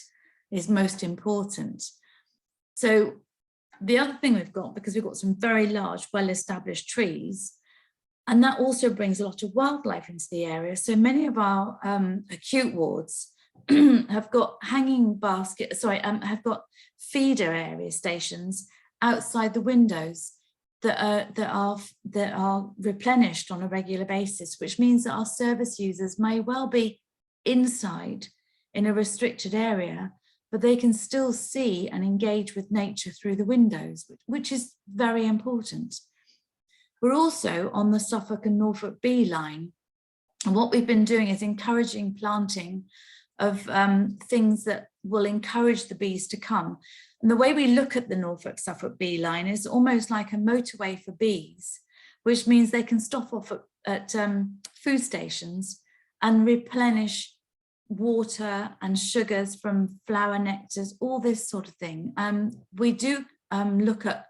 is most important. So the other thing we've got, because we've got some very large, well-established trees, and that also brings a lot of wildlife into the area. So many of our acute wards have got hanging baskets, have got feeder area stations outside the windows that are replenished on a regular basis, which means that our service users may well be inside in a restricted area, but they can still see and engage with nature through the windows, which is very important. We're also on the Suffolk and Norfolk bee line. And what we've been doing is encouraging planting of things that will encourage the bees to come. And the way we look at the Norfolk-Suffolk bee line is almost like a motorway for bees, which means they can stop off at food stations and replenish water and sugars from flower nectars, all this sort of thing. We do look at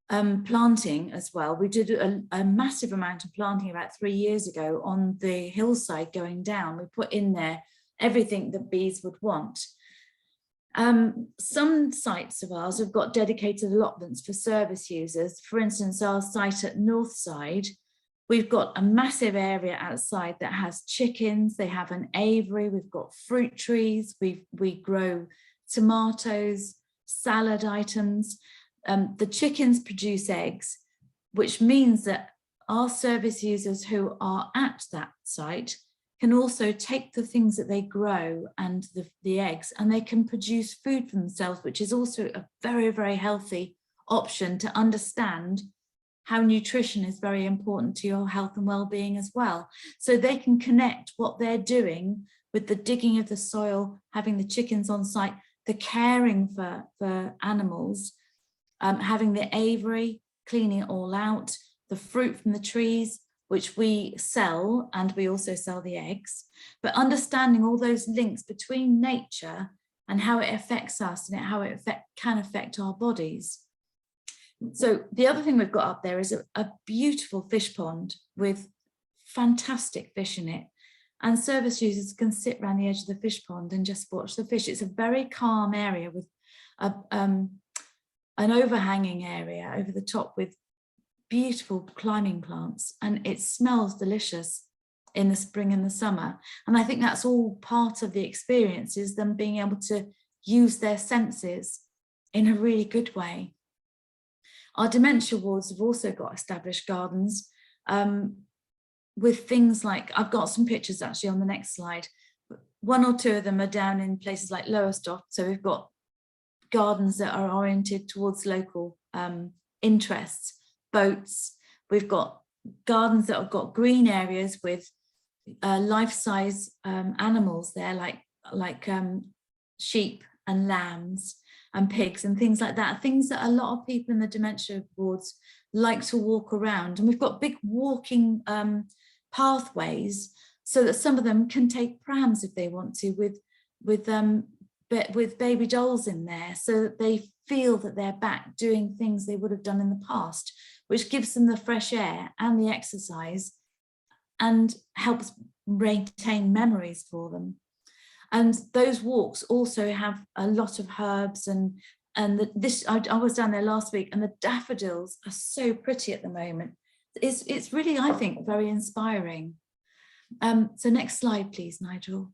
planting as well. We did a massive amount of planting about 3 years ago on the hillside going down. We put in there everything that bees would want. Some sites of ours have got dedicated allotments for service users. For instance, our site at Northside, we've got a massive area outside that has chickens, they have an aviary, we've got fruit trees, we grow tomatoes, salad items. The chickens produce eggs, which means that our service users who are at that site can also take the things that they grow and the eggs, and they can produce food for themselves, which is also a very, very healthy option to understand how nutrition is very important to your health and well-being as well. So they can connect what they're doing with the digging of the soil, having the chickens on site, the caring for animals, having the aviary, cleaning it all out, the fruit from the trees, which we sell, and we also sell the eggs, but understanding all those links between nature and how it affects us and how it can affect our bodies. So the other thing we've got up there is a beautiful fish pond with fantastic fish in it. And service users can sit around the edge of the fish pond and just watch the fish. It's a very calm area with an overhanging area over the top with beautiful climbing plants, and it smells delicious in the spring and the summer. And I think that's all part of the experience, is them being able to use their senses in a really good way. Our dementia wards have also got established gardens with things like, I've got some pictures actually on the next slide. 1 or 2 of them are down in places like Lowestoft. So we've got gardens that are oriented towards local interests, boats. We've got gardens that have got green areas with life-size animals there, like sheep and lambs and pigs and things like that, things that a lot of people in the dementia wards like to walk around. And we've got big walking pathways so that some of them can take prams if they want to, with baby dolls in there, so that they feel that they're back doing things they would have done in the past, which gives them the fresh air and the exercise and helps retain memories for them. And those walks also have a lot of herbs and I was down there last week, and the daffodils are so pretty at the moment. It's really, I think, very inspiring. So next slide, please, Nigel.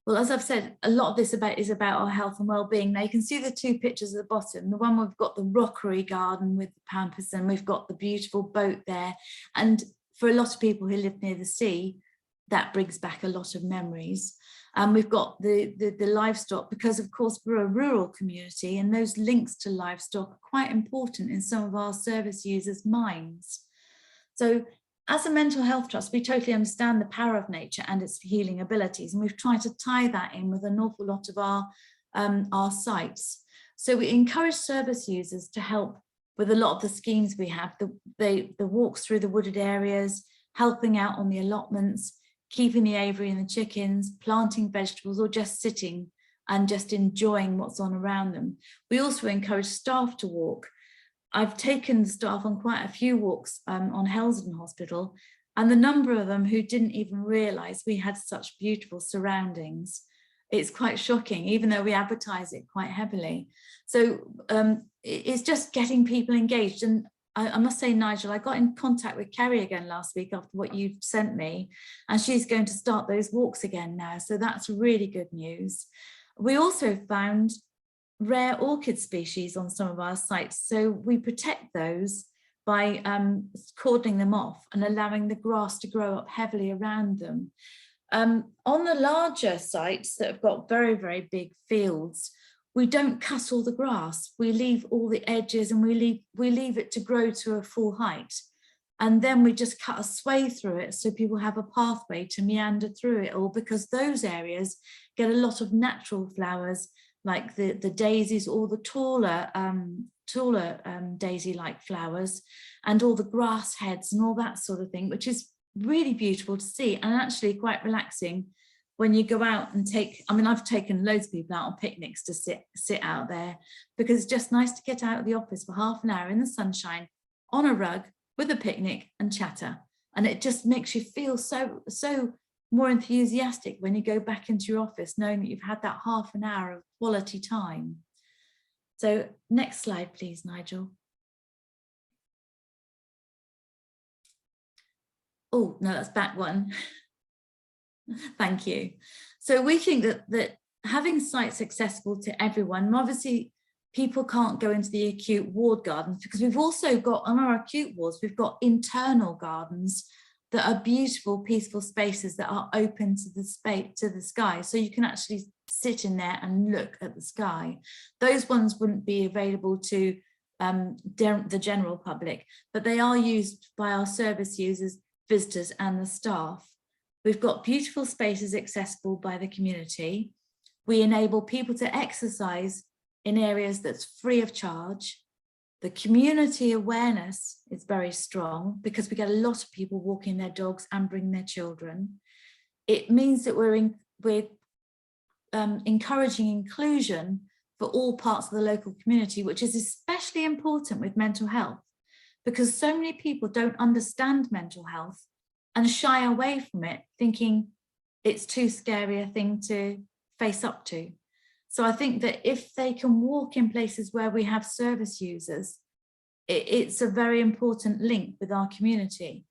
Well, as I've said, a lot of this is about our health and well-being. Now you can see the 2 pictures at the bottom. The one we've got the rockery garden with the pampas, and we've got the beautiful boat there. And for a lot of people who live near the sea, that brings back a lot of memories. And we've got the livestock, because of course we're a rural community, and those links to livestock are quite important in some of our service users' minds. So as a mental health trust, we totally understand the power of nature and its healing abilities, and we've tried to tie that in with an awful lot of our sites. So we encourage service users to help with a lot of the schemes we have, the walks through the wooded areas, helping out on the allotments, keeping the aviary and the chickens, planting vegetables, or just sitting and just enjoying what's on around them. We also encourage staff to walk. I've taken the staff on quite a few walks on Helsden Hospital, and the number of them who didn't even realise we had such beautiful surroundings. It's quite shocking, even though we advertise it quite heavily. So it's just getting people engaged. And I must say, Nigel, I got in contact with Kerry again last week after what you sent me, and she's going to start those walks again now. So that's really good news. We also found rare orchid species on some of our sites. So we protect those by cordoning them off and allowing the grass to grow up heavily around them. On the larger sites that have got very, very big fields, we don't cut all the grass. We leave all the edges, and we leave it to grow to a full height. And then we just cut a swathe through it so people have a pathway to meander through it all, because those areas get a lot of natural flowers like the daisies, or the taller daisy-like flowers, and all the grass heads and all that sort of thing, which is really beautiful to see and actually quite relaxing when you go out and take, I mean, I've taken loads of people out on picnics to sit out there, because it's just nice to get out of the office for half an hour in the sunshine on a rug with a picnic and chatter. And it just makes you feel so more enthusiastic when you go back into your office, knowing that you've had that half an hour of quality time. So next slide, please, Nigel. Oh, no, that's back one. Thank you. So we think that having sites accessible to everyone, obviously people can't go into the acute ward gardens, because we've also got on our acute wards, we've got internal gardens that are beautiful, peaceful spaces that are open to the sky. So you can actually sit in there and look at the sky. Those ones wouldn't be available to the general public, but they are used by our service users, visitors and the staff. We've got beautiful spaces accessible by the community. We enable people to exercise in areas that's free of charge. The community awareness is very strong, because we get a lot of people walking their dogs and bring their children. It means that we're encouraging inclusion for all parts of the local community, which is especially important with mental health, because so many people don't understand mental health and shy away from it, thinking it's too scary a thing to face up to. So I think that if they can walk in places where we have service users, it's a very important link with our community.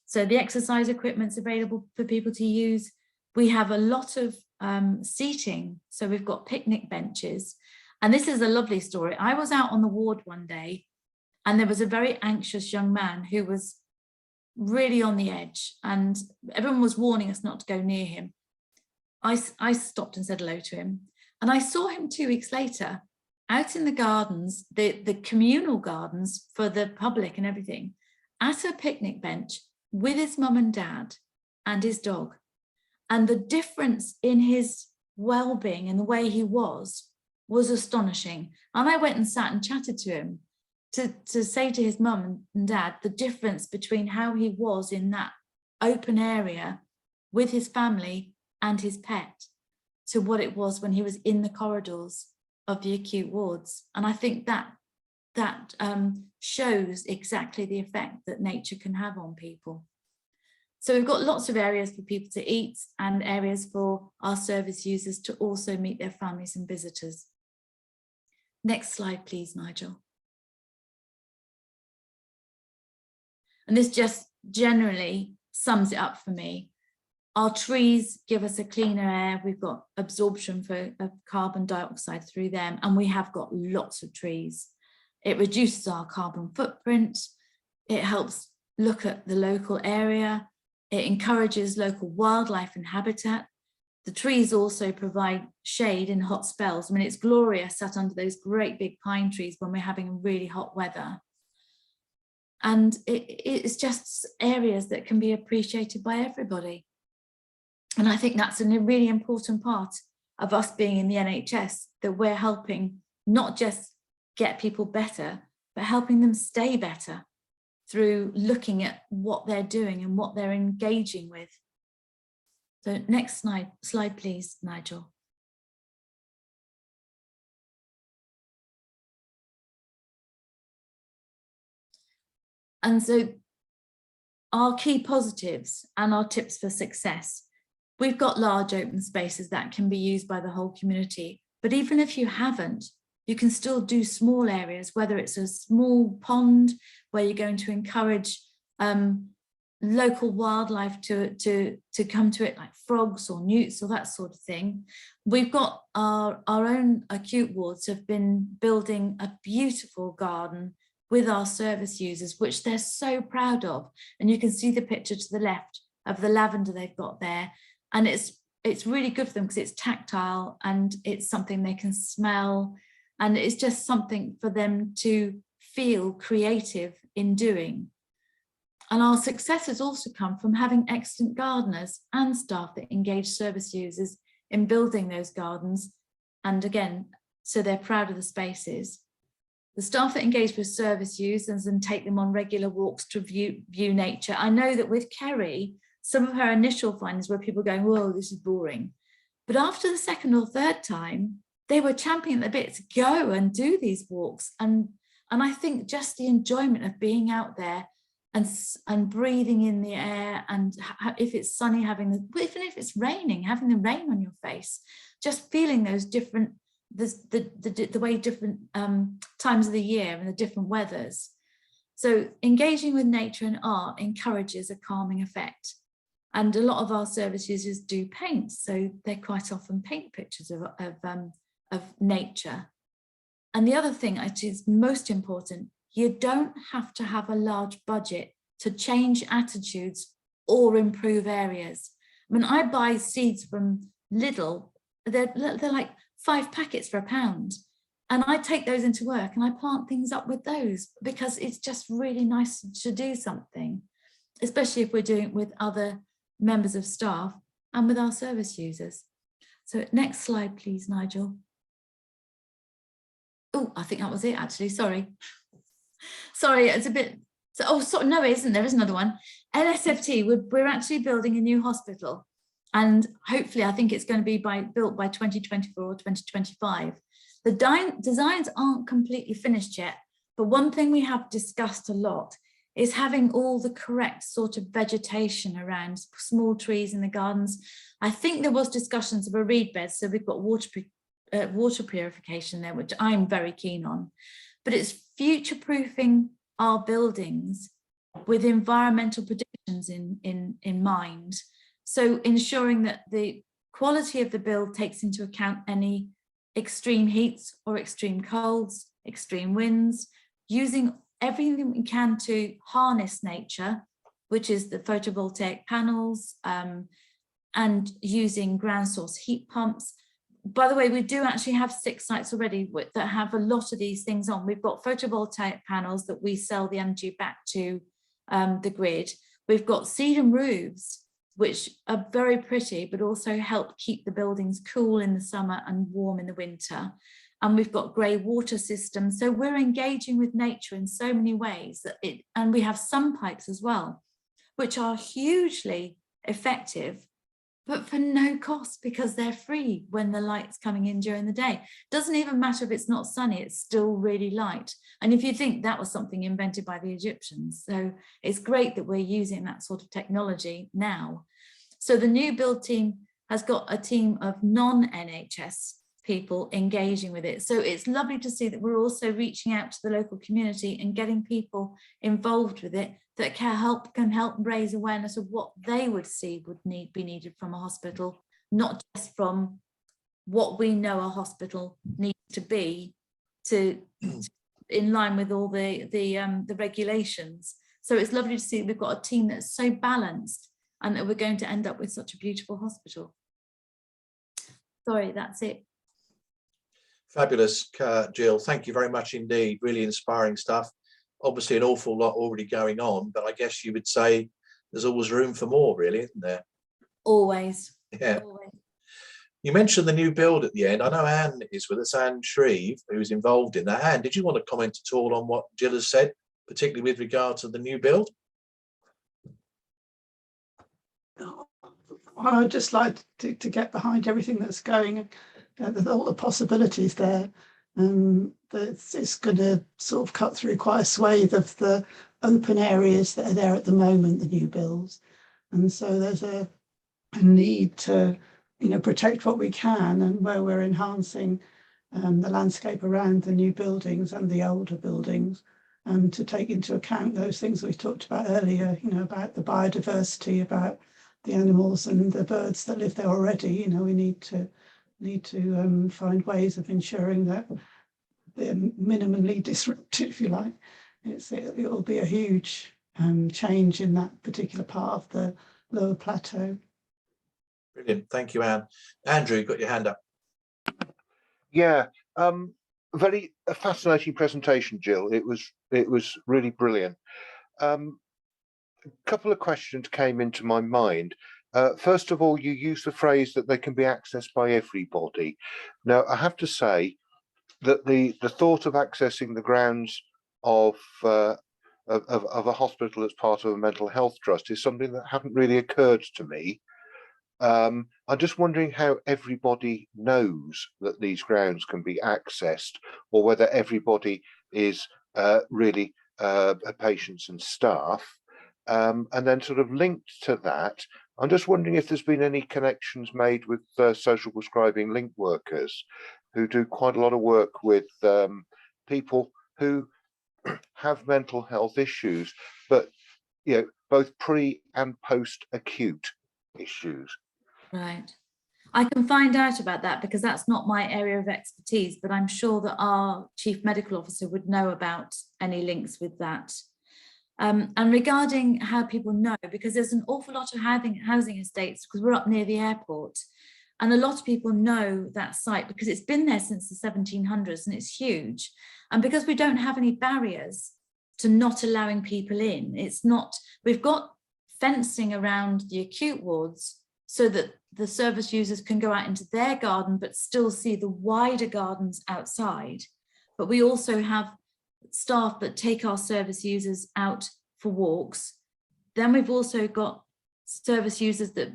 So the exercise equipment's available for people to use. We have a lot of seating. So we've got picnic benches. And this is a lovely story. I was out on the ward one day, and there was a very anxious young man who was really on the edge, and everyone was warning us not to go near him. I stopped and said hello to him, and I saw him 2 weeks later out in the gardens, the communal gardens for the public and everything, at a picnic bench with his mum and dad and his dog. And the difference in his well-being and the way he was astonishing. And I went and sat and chatted to him to say to his mum and dad the difference between how he was in that open area with his family and his pet to what it was when he was in the corridors of the acute wards. And I think that shows exactly the effect that nature can have on people. So we've got lots of areas for people to eat and areas for our service users to also meet their families and visitors. Next slide, please, Nigel. And this just generally sums it up for me. Our trees give us a cleaner air. We've got absorption of carbon dioxide through them, and we have got lots of trees. It reduces our carbon footprint. It helps look at the local area. It encourages local wildlife and habitat. The trees also provide shade in hot spells. I mean, it's glorious sat under those great big pine trees when we're having really hot weather. And it's just areas that can be appreciated by everybody. And I think that's a really important part of us being in the NHS, that we're helping not just get people better, but helping them stay better through looking at what they're doing and what they're engaging with. So next slide, please, Nigel. And so our key positives and our tips for success. We've got large open spaces that can be used by the whole community, but even if you haven't, you can still do small areas, whether it's a small pond where you're going to encourage local wildlife to come to it, like frogs or newts or that sort of thing. We've got our own acute wards have been building a beautiful garden with our service users, which they're so proud of. And you can see the picture to the left of the lavender they've got there. And it's really good for them because it's tactile and it's something they can smell. And it's just something for them to feel creative in doing. And our success has also come from having excellent gardeners and staff that engage service users in building those gardens. And again, so they're proud of the spaces. The staff that engage with service users and take them on regular walks to view nature. I know that with Kerry, some of her initial findings were people going, whoa, this is boring. But after the second or third time, they were championing the bit to go and do these walks. And I think just the enjoyment of being out there and breathing in the air, and if it's sunny, even if it's raining, having the rain on your face, just feeling those different, the way different times of the year and the different weathers. So engaging with nature and art encourages a calming effect. And a lot of our service users do paint, so they quite often paint pictures of nature. And the other thing, which is most important, you don't have to have a large budget to change attitudes or improve areas. I mean, I buy seeds from Lidl, they're like 5 packets for £1. And I take those into work and I plant things up with those because it's just really nice to do something, especially if we're doing it with other members of staff and with our service users. So next slide, please, Nigel. Oh, I think that was it actually, sorry. Sorry, it's a bit, no, it isn't, there is another one. LSFT, we're actually building a new hospital, and hopefully I think it's going to be built by 2024 or 2025. The designs aren't completely finished yet, but one thing we have discussed a lot is having all the correct sort of vegetation around, small trees in the gardens. I think there was discussions of a reed bed, so we've got water purification there, which I'm very keen on, but it's future-proofing our buildings with environmental predictions in mind. So ensuring that the quality of the build takes into account any extreme heats or extreme colds, extreme winds, using everything we can to harness nature, which is the photovoltaic panels, and using ground source heat pumps. By the way, we do actually have 6 sites already that have a lot of these things on. We've got photovoltaic panels that we sell the energy back to the grid. We've got cedar roofs, which are very pretty, but also help keep the buildings cool in the summer and warm in the winter. And we've got grey water systems. So we're engaging with nature in so many ways and we have sun pipes as well, which are hugely effective, but for no cost because they're free when the light's coming in during the day. Doesn't even matter if it's not sunny, it's still really light. And if you think that was something invented by the Egyptians, so it's great that we're using that sort of technology now. So the new build team has got a team of non-NHS people engaging with it. So it's lovely to see that we're also reaching out to the local community and getting people involved with it that can help raise awareness of what they would see would be needed from a hospital, not just from what we know a hospital needs to be in line with all the regulations. So it's lovely to see we've got a team that's so balanced and that we're going to end up with such a beautiful hospital. Sorry, that's it. Fabulous, Jill. Thank you very much indeed. Really inspiring stuff. Obviously an awful lot already going on, but I guess you would say there's always room for more, really, isn't there? Always. Yeah. Always. You mentioned the new build at the end. I know Anne is with us, Anne Shreve, who's involved in that. Anne, did you want to comment at all on what Jill has said, particularly with regard to the new build? I would just like to get behind everything that's going, all the possibilities there. It's going to sort of cut through quite a swathe of the open areas that are there at the moment, the new builds. And so there's a need to, protect what we can, and where we're enhancing the landscape around the new buildings and the older buildings, to take into account those things we talked about earlier, about the biodiversity, about the animals and the birds that live there already. We need to find ways of ensuring that they're minimally disrupted, if you like. It will be a huge change in that particular part of the lower plateau. Brilliant, thank you, Anne. Andrew, you've got your hand up. Yeah, very fascinating presentation, Jill. It was really brilliant. couple of questions came into my mind. First of all, you use the phrase that they can be accessed by everybody. Now, I have to say that the thought of accessing the grounds of a hospital as part of a mental health trust is something that hadn't really occurred to me. I'm just wondering how everybody knows that these grounds can be accessed, or whether everybody is really patients and staff. And then sort of linked to that, I'm just wondering if there's been any connections made with social prescribing link workers who do quite a lot of work with people who have mental health issues, but both pre and post acute issues. Right. I can find out about that because that's not my area of expertise, but I'm sure that our Chief Medical Officer would know about any links with that. And regarding how people know, because there's an awful lot of housing estates, because we're up near the airport, and a lot of people know that site because it's been there since the 1700s and it's huge. And because we don't have any barriers to not allowing people in, we've got fencing around the acute wards so that the service users can go out into their garden but still see the wider gardens outside. But we also have staff that take our service users out for walks. Then we've also got service users that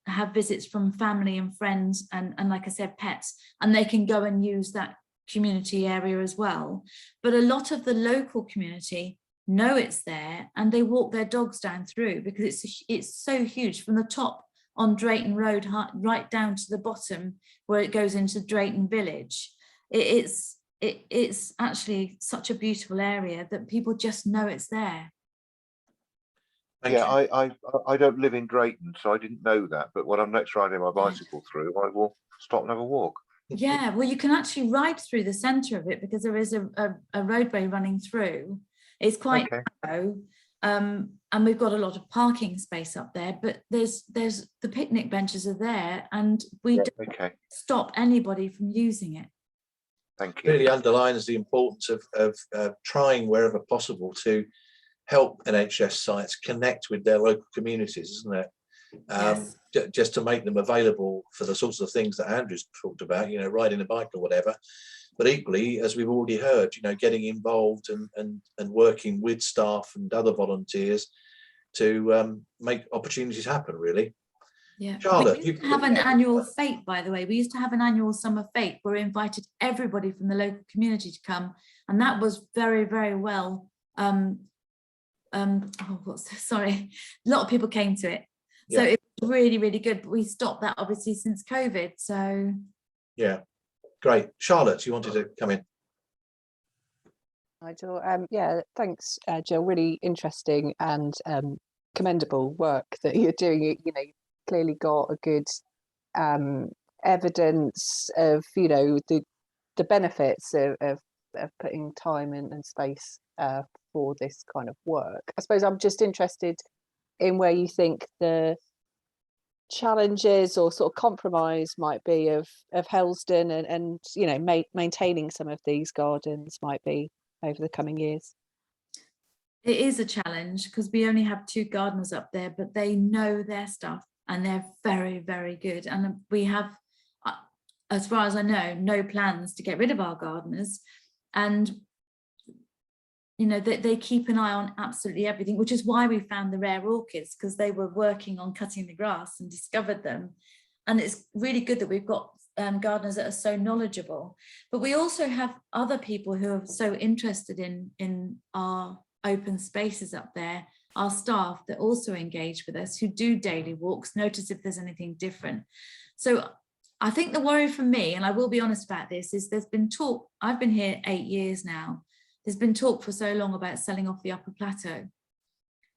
have visits from family and friends and like I said, pets, and they can go and use that community area as well. But a lot of the local community know it's there and they walk their dogs down through because it's so huge from the top on Drayton Road right down to the bottom where it goes into Drayton Village. It's actually such a beautiful area that people just know it's there. Yeah, I don't live in Drayton, so I didn't know that. But when I'm next riding my bicycle through, I will stop and have a walk. Yeah, well, you can actually ride through the centre of it because there is a roadway running through. It's quite narrow, and we've got a lot of parking space up there. But there's the picnic benches are there, and we don't stop anybody from using it. Thank you. Really underlines the importance of trying wherever possible to help NHS sites connect with their local communities, isn't it? Yes. Just to make them available for the sorts of things that Andrew's talked about, riding a bike or whatever. But equally, as we've already heard, getting involved and working with staff and other volunteers to make opportunities happen, really. Yeah, Charlotte, we used to have an annual fete, by the way. We used to have an annual summer fete where we invited everybody from the local community to come, and that was very, very well. Sorry, a lot of people came to it, so it was really, really good. But we stopped that obviously since COVID. So yeah, great. Charlotte, you wanted to come in? Hi, Jill. Yeah, thanks, Jill. Really interesting and commendable work that you're doing. Clearly got a good evidence of the benefits of putting time and space for this kind of work. I suppose I'm just interested in where you think the challenges or sort of compromise might be of Helsden and maintaining some of these gardens might be over the coming years. It is a challenge because we only have 2 gardeners up there, but they know their stuff and they're very, very good. And we have, as far as I know, no plans to get rid of our gardeners. And they keep an eye on absolutely everything, which is why we found the rare orchids, because they were working on cutting the grass and discovered them. And it's really good that we've got gardeners that are so knowledgeable. But we also have other people who are so interested in our open spaces up there, our staff that also engage with us, who do daily walks, notice if there's anything different. So I think the worry for me, and I will be honest about this, is there's been talk, I've been here 8 years now, there's been talk for so long about selling off the upper plateau,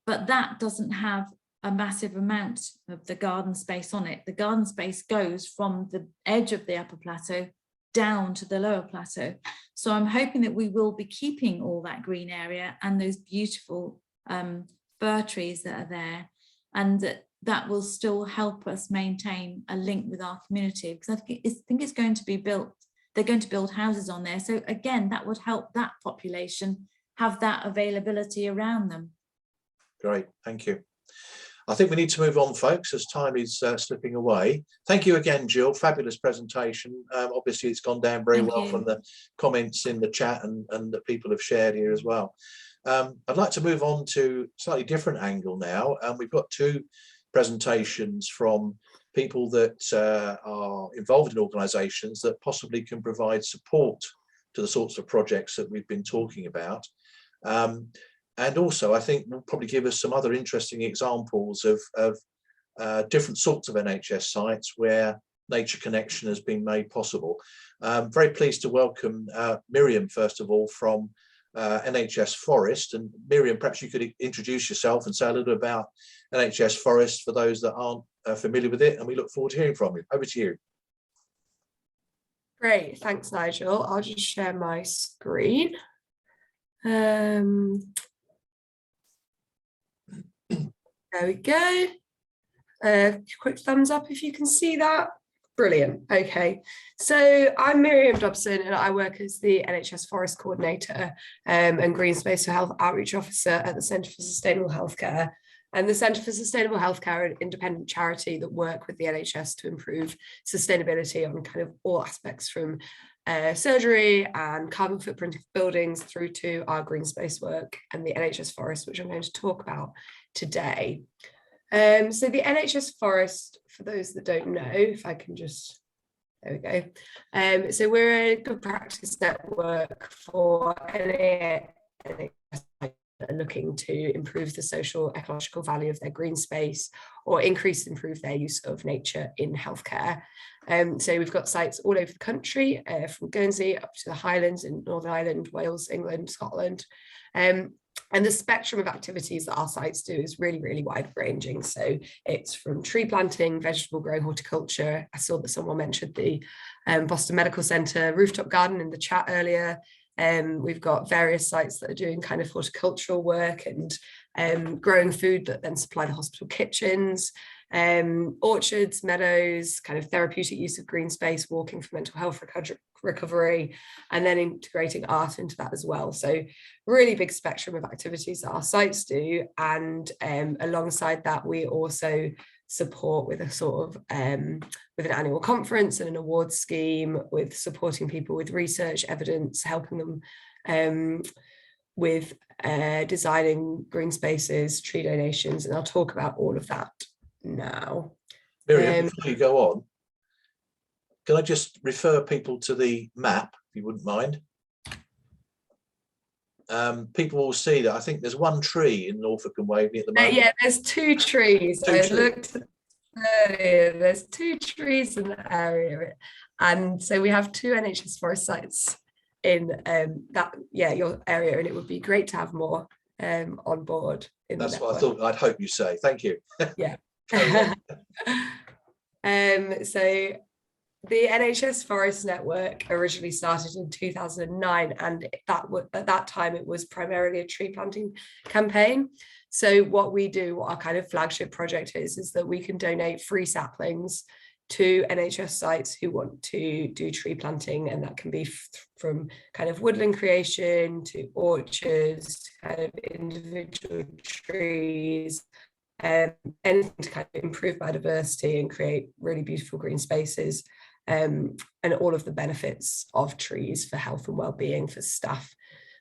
but that doesn't have a massive amount of the garden space on it. The garden space goes from the edge of the upper plateau down to the lower plateau. So I'm hoping that we will be keeping all that green area and those beautiful fir trees that are there, and that will still help us maintain a link with our community, because I think it's going to be built, they're going to build houses on there. So again, that would help that population have that availability around them. Great, thank you. I think we need to move on, folks, as time is slipping away. Thank you again, Jill. Fabulous presentation. Obviously, it's gone down very well from the comments in the chat and that people have shared here as well. I'd like to move on to a slightly different angle now. We've got two presentations from people that are involved in organisations that possibly can provide support to the sorts of projects that we've been talking about. And also, I think will probably give us some other interesting examples of different sorts of NHS sites where nature connection has been made possible. Very pleased to welcome Miriam, first of all, from NHS Forest. And Miriam, perhaps you could introduce yourself and say a little bit about NHS Forest for those that aren't familiar with it, and we look forward to hearing from you. Over to you. Great, thanks, Nigel. I'll just share my screen. There we go. Quick thumbs up if you can see that. Brilliant. Okay, so I'm Miriam Dobson and I work as the NHS Forest Coordinator and Green Space for Health Outreach Officer at the Centre for Sustainable Healthcare. And the Centre for Sustainable Healthcare are an independent charity that work with the NHS to improve sustainability on kind of all aspects, from surgery and carbon footprint of buildings through to our green space work and the NHS Forest, which I'm going to talk about today. So the NHS Forest, for those that don't know, if I can just, there we go. So we're a good practice network for NHS that are looking to improve the social ecological value of their green space or improve their use of nature in healthcare. So we've got sites all over the country, from Guernsey up to the Highlands in Northern Ireland, Wales, England, Scotland. And the spectrum of activities that our sites do is really, really wide ranging. So it's from tree planting, vegetable growing, horticulture. I saw that someone mentioned the Boston Medical Centre rooftop garden in the chat earlier. We've got various sites that are doing kind of horticultural work and growing food that then supply the hospital kitchens, orchards, meadows, kind of therapeutic use of green space, walking for mental health recovery, and then integrating art into that as well. So really big spectrum of activities that our sites do. And alongside that, we also support with a sort of with an annual conference and an awards scheme, with supporting people with research, evidence, helping them with designing green spaces, tree donations, and I'll talk about all of that now. Miriam, before you go on, can I just refer people to the map, if you wouldn't mind? People will see that I think there's one tree in Norfolk and Waveney at the moment. Yeah, there's 2 trees. Looked earlier, there's 2 trees in the area, and so we have 2 NHS Forest sites in your area, and it would be great to have more on board. That's what I thought I'd hope you say. Thank you. Yeah. So the NHS Forest Network originally started in 2009, and at that time it was primarily a tree planting campaign. So what we do, what our kind of flagship project is that we can donate free saplings to NHS sites who want to do tree planting, and that can be from kind of woodland creation to orchards, to kind of individual trees, anything to kind of improve biodiversity and create really beautiful green spaces, and all of the benefits of trees for health and well-being, for staff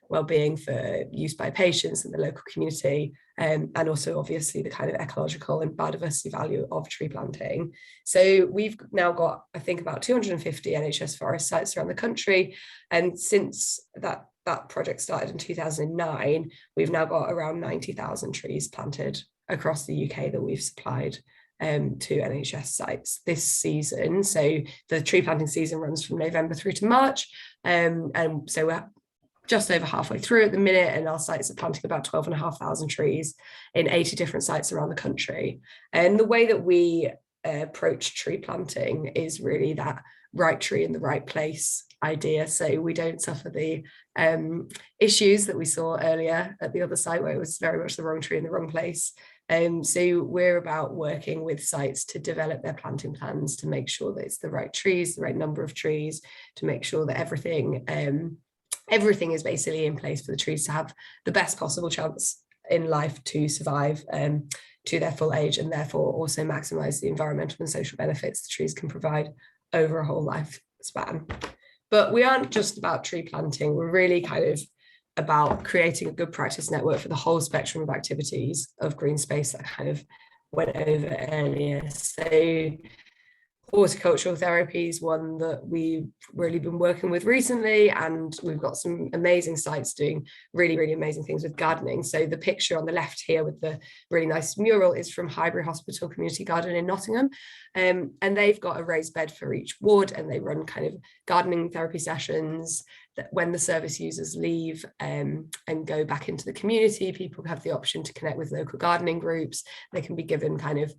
well-being, for use by patients and the local community, and also obviously the kind of ecological and biodiversity value of tree planting. So we've now got, I think, about 250 NHS forest sites around the country, and since that project started in 2009, we've now got around 90,000 trees planted across the UK that we've supplied to NHS sites this season. So the tree planting season runs from November through to March, and so we're just over halfway through at the minute, and our sites are planting about 12,500 trees in 80 different sites around the country. And the way that we approach tree planting is really that right tree in the right place idea. So we don't suffer the issues that we saw earlier at the other site, where it was very much the wrong tree in the wrong place. So we're about working with sites to develop their planting plans, to make sure that it's the right trees, the right number of trees, to make sure that everything is basically in place for the trees to have the best possible chance in life to survive to their full age, and therefore also maximise the environmental and social benefits the trees can provide over a whole lifespan. But we aren't just about tree planting, we're really kind of about creating a good practice network for the whole spectrum of activities of green space that kind of went over earlier. So horticultural therapy is one that we've really been working with recently, and we've got some amazing sites doing really, really amazing things with gardening. So the picture on the left here with the really nice mural is from Highbury Hospital Community Garden in Nottingham, and they've got a raised bed for each ward, and they run kind of gardening therapy sessions that when the service users leave and go back into the community, people have the option to connect with local gardening groups. They can be given kind of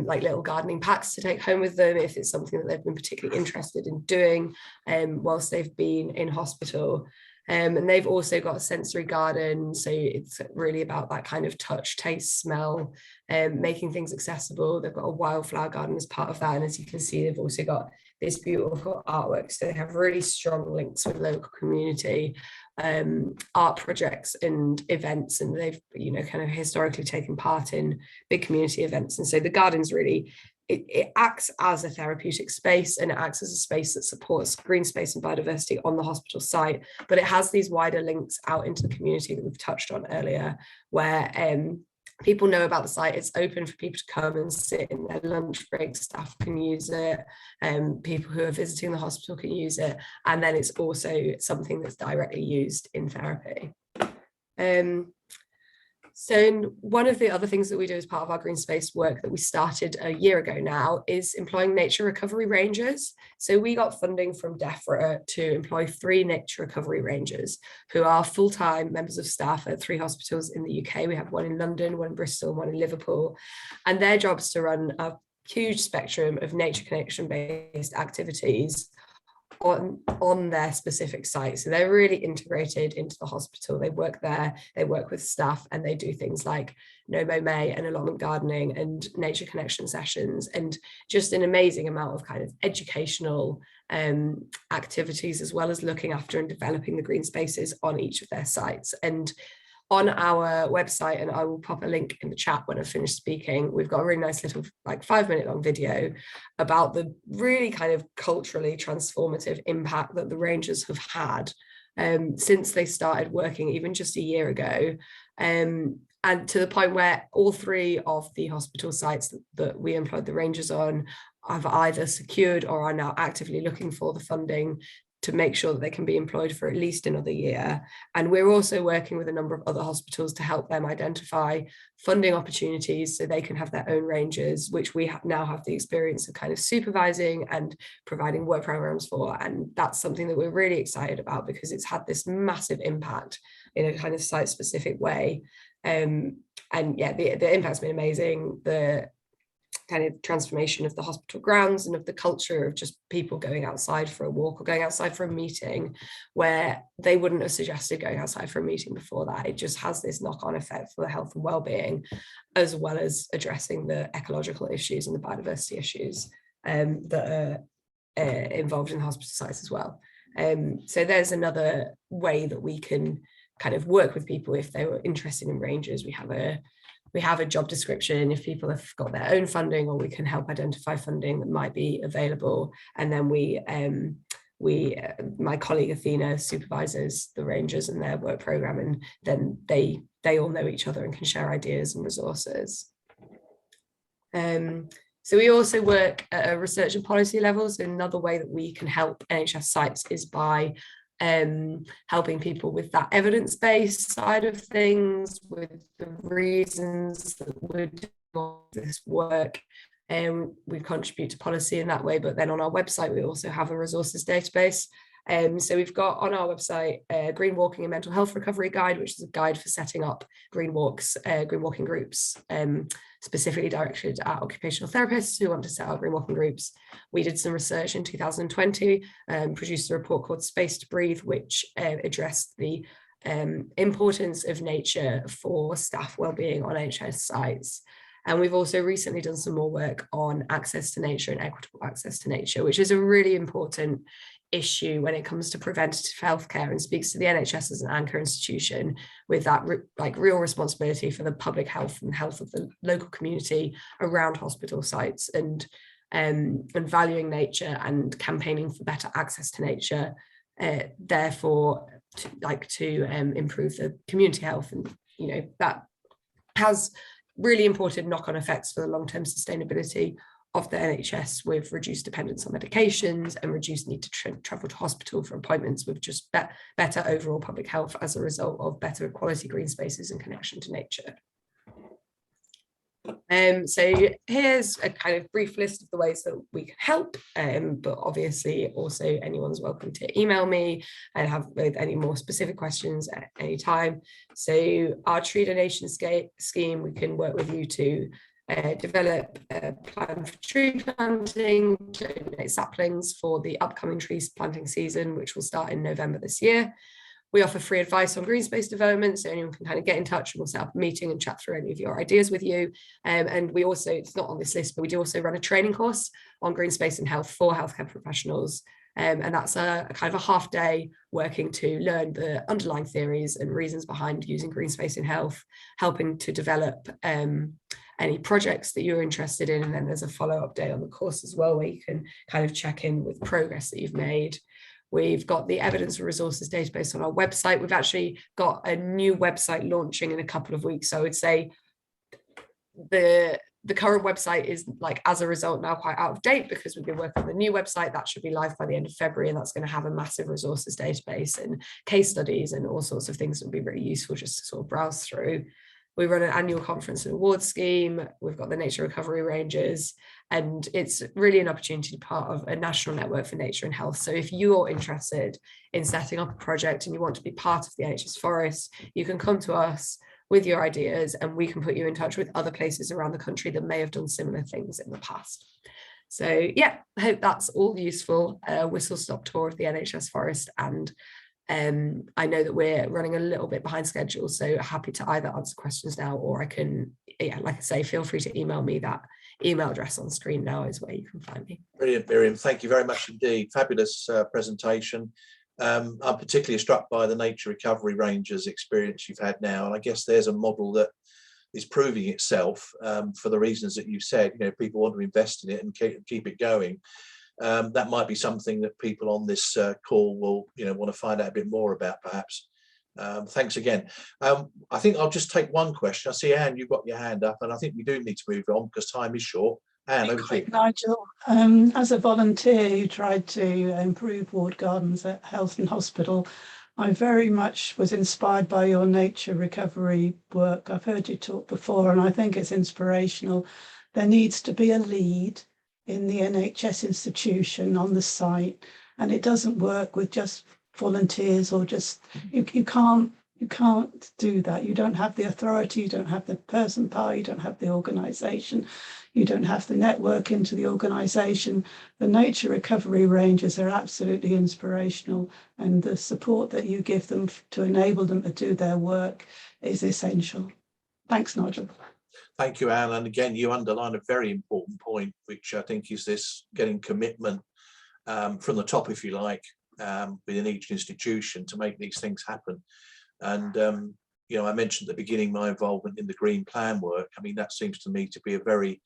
like little gardening packs to take home with them if it's something that they've been particularly interested in doing whilst they've been in hospital. And they've also got a sensory garden, so it's really about that kind of touch, taste, smell, making things accessible. They've got a wildflower garden as part of that, and as you can see, they've also got this beautiful artwork. So they have really strong links with local community art projects and events, and they've, you know, kind of historically taken part in big community events. And so the garden's really, it acts as a therapeutic space, and it acts as a space that supports green space and biodiversity on the hospital site, but it has these wider links out into the community that we've touched on earlier, where people know about the site. It's open for people to come and sit in their lunch break. Staff can use it, people who are visiting the hospital can use it, and then it's also something that's directly used in therapy. So one of the other things that we do as part of our green space work that we started a year ago now is employing nature recovery rangers. So we got funding from DEFRA to employ 3 nature recovery rangers who are full-time members of staff at 3 hospitals in the UK. We have one in London, one in Bristol, one in Liverpool, and their job is to run a huge spectrum of nature connection-based activities on their specific site. So they're really integrated into the hospital. They work there, they work with staff, and they do things like No Mow May and allotment gardening and nature connection sessions, and just an amazing amount of kind of educational activities, as well as looking after and developing the green spaces on each of their sites. And on our website, and I will pop a link in the chat when I've finished speaking, we've got a really nice little like 5-minute long video about the really kind of culturally transformative impact that the Rangers have had since they started working even just a year ago. And to the point where all 3 of the hospital sites that we employed the Rangers on have either secured or are now actively looking for the funding to make sure that they can be employed for at least another year. And we're also working with a number of other hospitals to help them identify funding opportunities so they can have their own rangers, which we now have the experience of kind of supervising and providing work programs for. And that's something that we're really excited about because it's had this massive impact in a kind of site-specific way. And yeah, the impact's been amazing. The kind of transformation of the hospital grounds and of the culture of just people going outside for a walk or going outside for a meeting where they wouldn't have suggested going outside for a meeting before that. It just has this knock-on effect for the health and well-being, as well as addressing the ecological issues and the biodiversity issues that are involved in hospital sites as well. So there's another way that we can kind of work with people if they were interested in rangers. We have a job description if people have got their own funding, or we can help identify funding that might be available. And then my colleague Athena supervises the rangers and their work program, and then they all know each other and can share ideas and resources. So we also work at a research and policy level. So another way that we can help NHS sites is by helping people with that evidence-based side of things, with the reasons that we're doing all this work, and we contribute to policy in that way. But then on our website, we also have a resources database. So we've got on our website a green walking and mental health recovery guide, which is a guide for setting up green walking groups, specifically directed at occupational therapists who want to set up green walking groups. We did some research in 2020, produced a report called Space to Breathe, which addressed the importance of nature for staff wellbeing on NHS sites. And we've also recently done some more work on access to nature and equitable access to nature, which is a really important issue when it comes to preventative healthcare, and speaks to the NHS as an anchor institution with that real responsibility for the public health and health of the local community around hospital sites, and valuing nature and campaigning for better access to nature, therefore to improve the community health. And that has really important knock-on effects for the long-term sustainability of the NHS, with reduced dependence on medications and reduced need to travel to hospital for appointments, with just better overall public health as a result of better quality green spaces and connection to nature. So here's a kind of brief list of the ways that we can help, but obviously also anyone's welcome to email me and have with any more specific questions at any time. So our tree donation scheme, we can work with you to develop a plan for tree planting, donate saplings for the upcoming tree planting season, which will start in November this year. We offer free advice on green space development, so anyone can kind of get in touch, and we'll set up a meeting and chat through any of your ideas with you. And we also, it's not on this list, but we do also run a training course on green space and health for healthcare professionals. And that's a kind of a half day working to learn the underlying theories and reasons behind using green space in health, helping to develop any projects that you're interested in. And then there's a follow-up day on the course as well, where you can kind of check in with progress that you've made. We've got the evidence and resources database on our website. We've actually got a new website launching in a couple of weeks. So I would say the current website is, like, as a result, now quite out of date, because we've been working on the new website that should be live by the end of February, and that's going to have a massive resources database and case studies and all sorts of things that would be really useful just to sort of browse through. We run an annual conference and awards scheme. We've got the nature recovery ranges, and it's really an opportunity to be part of a national network for nature and health. So if you're interested in setting up a project and you want to be part of the NHS Forest, you can come to us with your ideas, and we can put you in touch with other places around the country that may have done similar things in the past. So yeah, I hope that's all useful. Whistle-stop tour of the NHS Forest, and I know that we're running a little bit behind schedule, so happy to either answer questions now, or I can, like I say, feel free to email me. That email address on screen now is where you can find me. Brilliant, Miriam. Thank you very much indeed. Fabulous presentation. I'm particularly struck by the Nature Recovery Rangers experience you've had now, and I guess there's a model that is proving itself for the reasons that you've said. People want to invest in it and keep it going. That might be something that people on this call will want to find out a bit more about, perhaps. Thanks again. I think I'll just take one question. I see, Anne, you've got your hand up, and I think we do need to move on because time is short. Anne, over to you. Nigel, as a volunteer who tried to improve ward gardens at Health and Hospital, I very much was inspired by your nature recovery work. I've heard you talk before, and I think it's inspirational. There needs to be a lead in the NHS institution on the site, and it doesn't work with just volunteers, or just you can't do that. You don't have the authority, you don't have the person power, you don't have the organisation, you don't have the network into the organisation. The Nature Recovery Rangers are absolutely inspirational, and the support that you give them to enable them to do their work is essential. Thanks, Nigel. Thank you, Anne. And again, you underline a very important point, which I think is this getting commitment from the top, if you like, within each institution to make these things happen. And, I mentioned at the beginning my involvement in the Green Plan work. I mean, that seems to me to be a very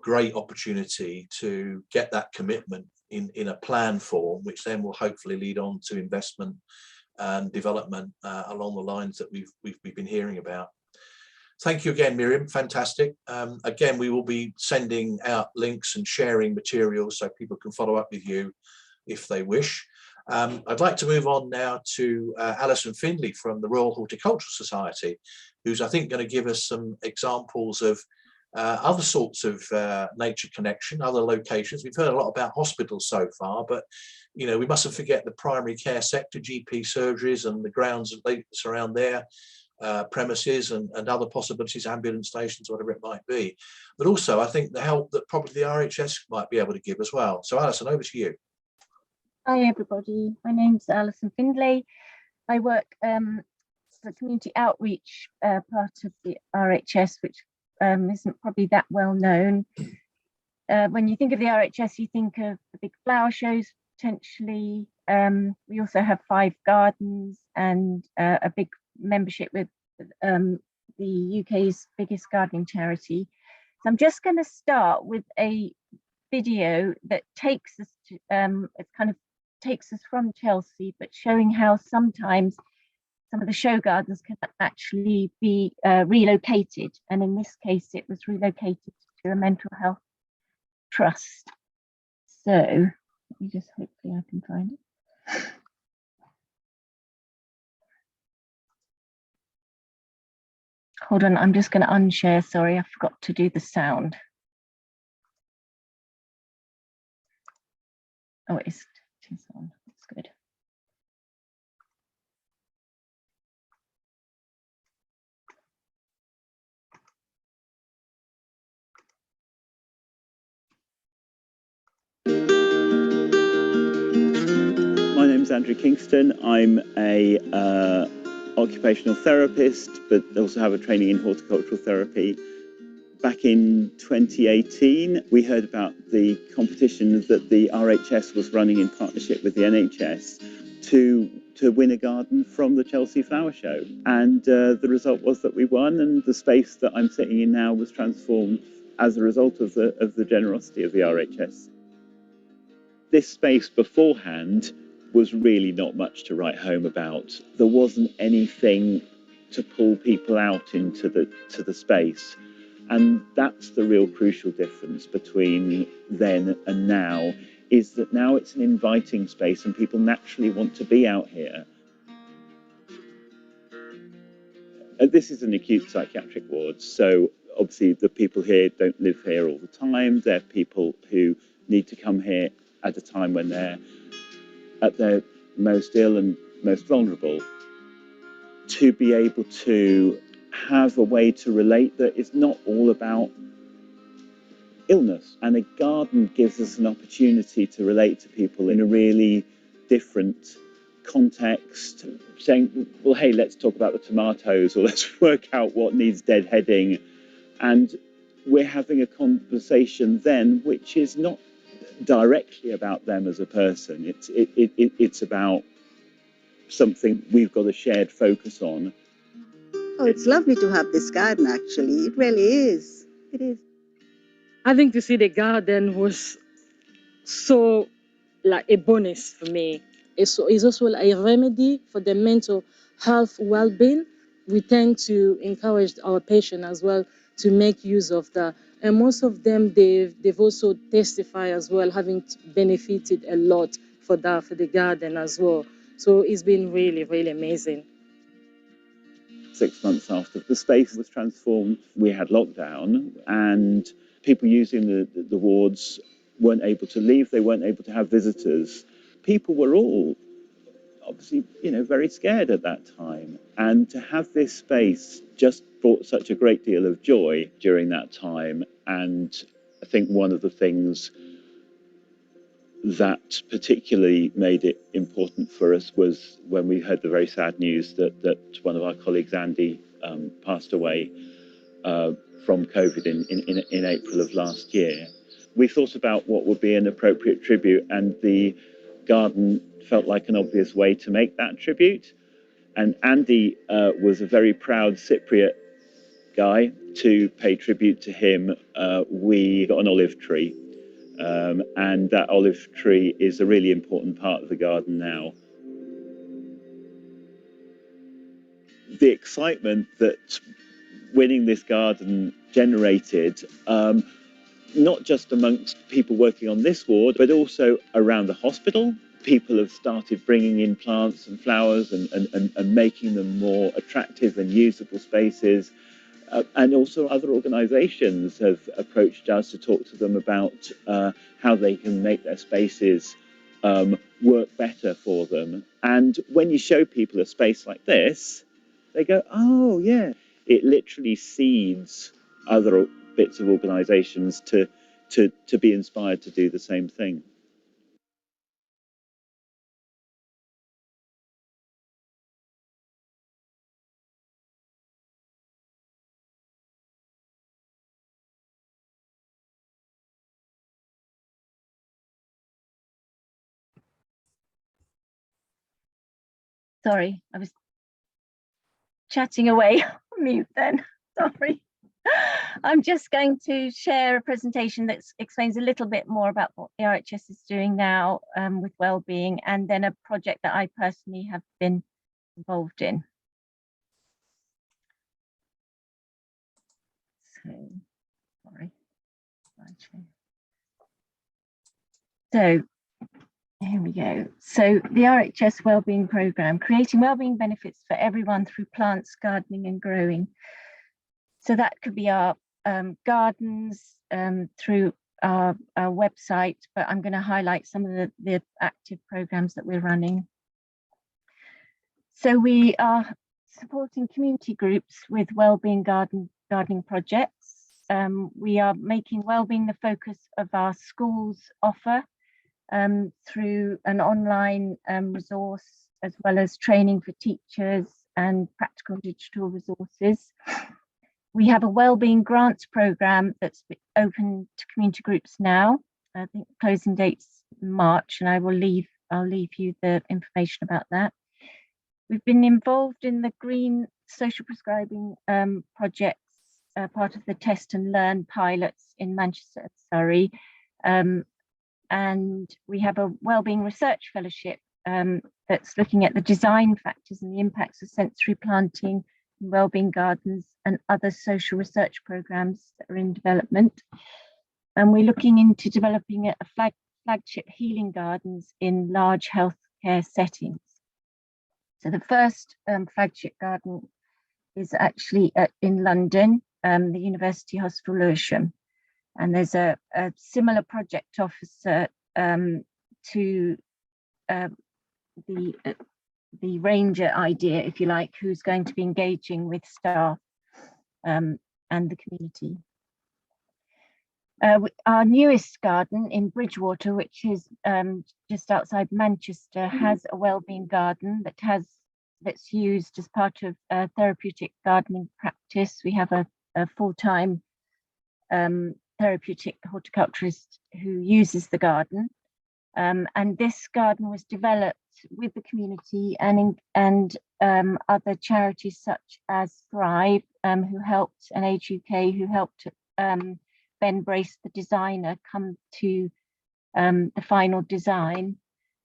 great opportunity to get that commitment in a plan form, which then will hopefully lead on to investment and development along the lines that we've been hearing about. Thank you again, Miriam. Fantastic. Again, we will be sending out links and sharing materials so people can follow up with you if they wish. I'd like to move on now to Alison Findlay from the Royal Horticultural Society, who's, I think, going to give us some examples of other sorts of nature connection, other locations. We've heard a lot about hospitals so far, but we mustn't forget the primary care sector, GP surgeries and the grounds that surround their premises, and other possibilities, ambulance stations, whatever it might be. But also, I think the help that probably the RHS might be able to give as well. So, Alison, over to you. Hi, everybody. My name's Alison Findlay. I work as the community outreach part of the RHS, which isn't probably that well known. When you think of the RHS, you think of the big flower shows potentially, we also have 5 gardens and a big membership with the UK's biggest gardening charity. So I'm just going to start with a video that takes us to, it kind of takes us from Chelsea, but showing how sometimes some of the show gardens can actually be relocated. And in this case, it was relocated to a mental health trust. So let me just, hopefully I can find it. Hold on, I'm just going to unshare. Sorry, I forgot to do the sound. Oh, it is on. That's good. My name's Andrew Kingston. I'm a occupational therapist, but also have a training in horticultural therapy. Back in 2018, we heard about the competition that the RHS was running in partnership with the NHS to win a garden from the Chelsea Flower Show. And the result was that we won, and the space that I'm sitting in now was transformed as a result of the generosity of the RHS. This space beforehand was really not much to write home about. There wasn't anything to pull people out into the space. And that's the real crucial difference between then and now, is that now it's an inviting space and people naturally want to be out here. This is an acute psychiatric ward, so obviously the people here don't live here all the time. They're people who need to come here at a time when they're at their most ill and most vulnerable. To be able to have a way to relate that is not all about illness. And a garden gives us an opportunity to relate to people in a really different context, saying, well, hey, let's talk about the tomatoes, or let's work out what needs deadheading. And we're having a conversation then which is not directly about them as a person. It's about something we've got a shared focus on. Oh, it's lovely to have this garden, actually. It really is. It is. Having to see the garden was so like a bonus for me. It's also like a remedy for the mental health well-being. We tend to encourage our patients as well to make use of that. And most of them, they've also testified as well, having benefited a lot for that, for the garden as well. So it's been really, really amazing. 6 months after the space was transformed, we had lockdown, and people using the wards weren't able to leave. They weren't able to have visitors. People were all obviously, very scared at that time. And to have this space just brought such a great deal of joy during that time. And I think one of the things that particularly made it important for us was when we heard the very sad news that one of our colleagues, Andy, passed away from COVID in April of last year. We thought about what would be an appropriate tribute, and the garden felt like an obvious way to make that tribute. And Andy was a very proud Cypriot guy. To pay tribute to him, we got an olive tree. And that olive tree is a really important part of the garden now. The excitement that winning this garden generated, not just amongst people working on this ward, but also around the hospital. People have started bringing in plants and flowers and making them more attractive and usable spaces. And also other organisations have approached us to talk to them about how they can make their spaces work better for them. And when you show people a space like this, they go, oh, yeah. It literally seeds other bits of organisations to be inspired to do the same thing. Sorry, I was chatting away on mute then. Sorry. I'm just going to share a presentation that explains a little bit more about what the RHS is doing now with wellbeing, and then a project that I personally have been involved in. So, sorry. So here we go. So the RHS Wellbeing Programme, creating wellbeing benefits for everyone through plants, gardening and growing. So that could be our gardens through our website, but I'm going to highlight some of the active programs that we're running. So we are supporting community groups with wellbeing gardening projects. We are making wellbeing the focus of our schools offer through an online resource, as well as training for teachers and practical digital resources. We have a wellbeing grants program that's open to community groups now. I think closing date's March, and I'll leave you the information about that. We've been involved in the green social prescribing projects, part of the test and learn pilots in Manchester and Surrey. And we have a wellbeing research fellowship that's looking at the design factors and the impacts of sensory planting, wellbeing gardens and other social research programs that are in development. And we're looking into developing a flagship healing gardens in large healthcare settings. So the first flagship garden is actually in London, the University Hospital Lewisham. And there's a similar project officer to the ranger idea, if you like, who's going to be engaging with staff and the community. Our newest garden in Bridgewater, which is just outside Manchester, has a wellbeing garden that's used as part of therapeutic gardening practice. We have a full-time therapeutic horticulturist who uses the garden. And this garden was developed with the community and other charities such as Thrive, who helped, and Age UK, who helped Ben Brace, the designer, come to the final design.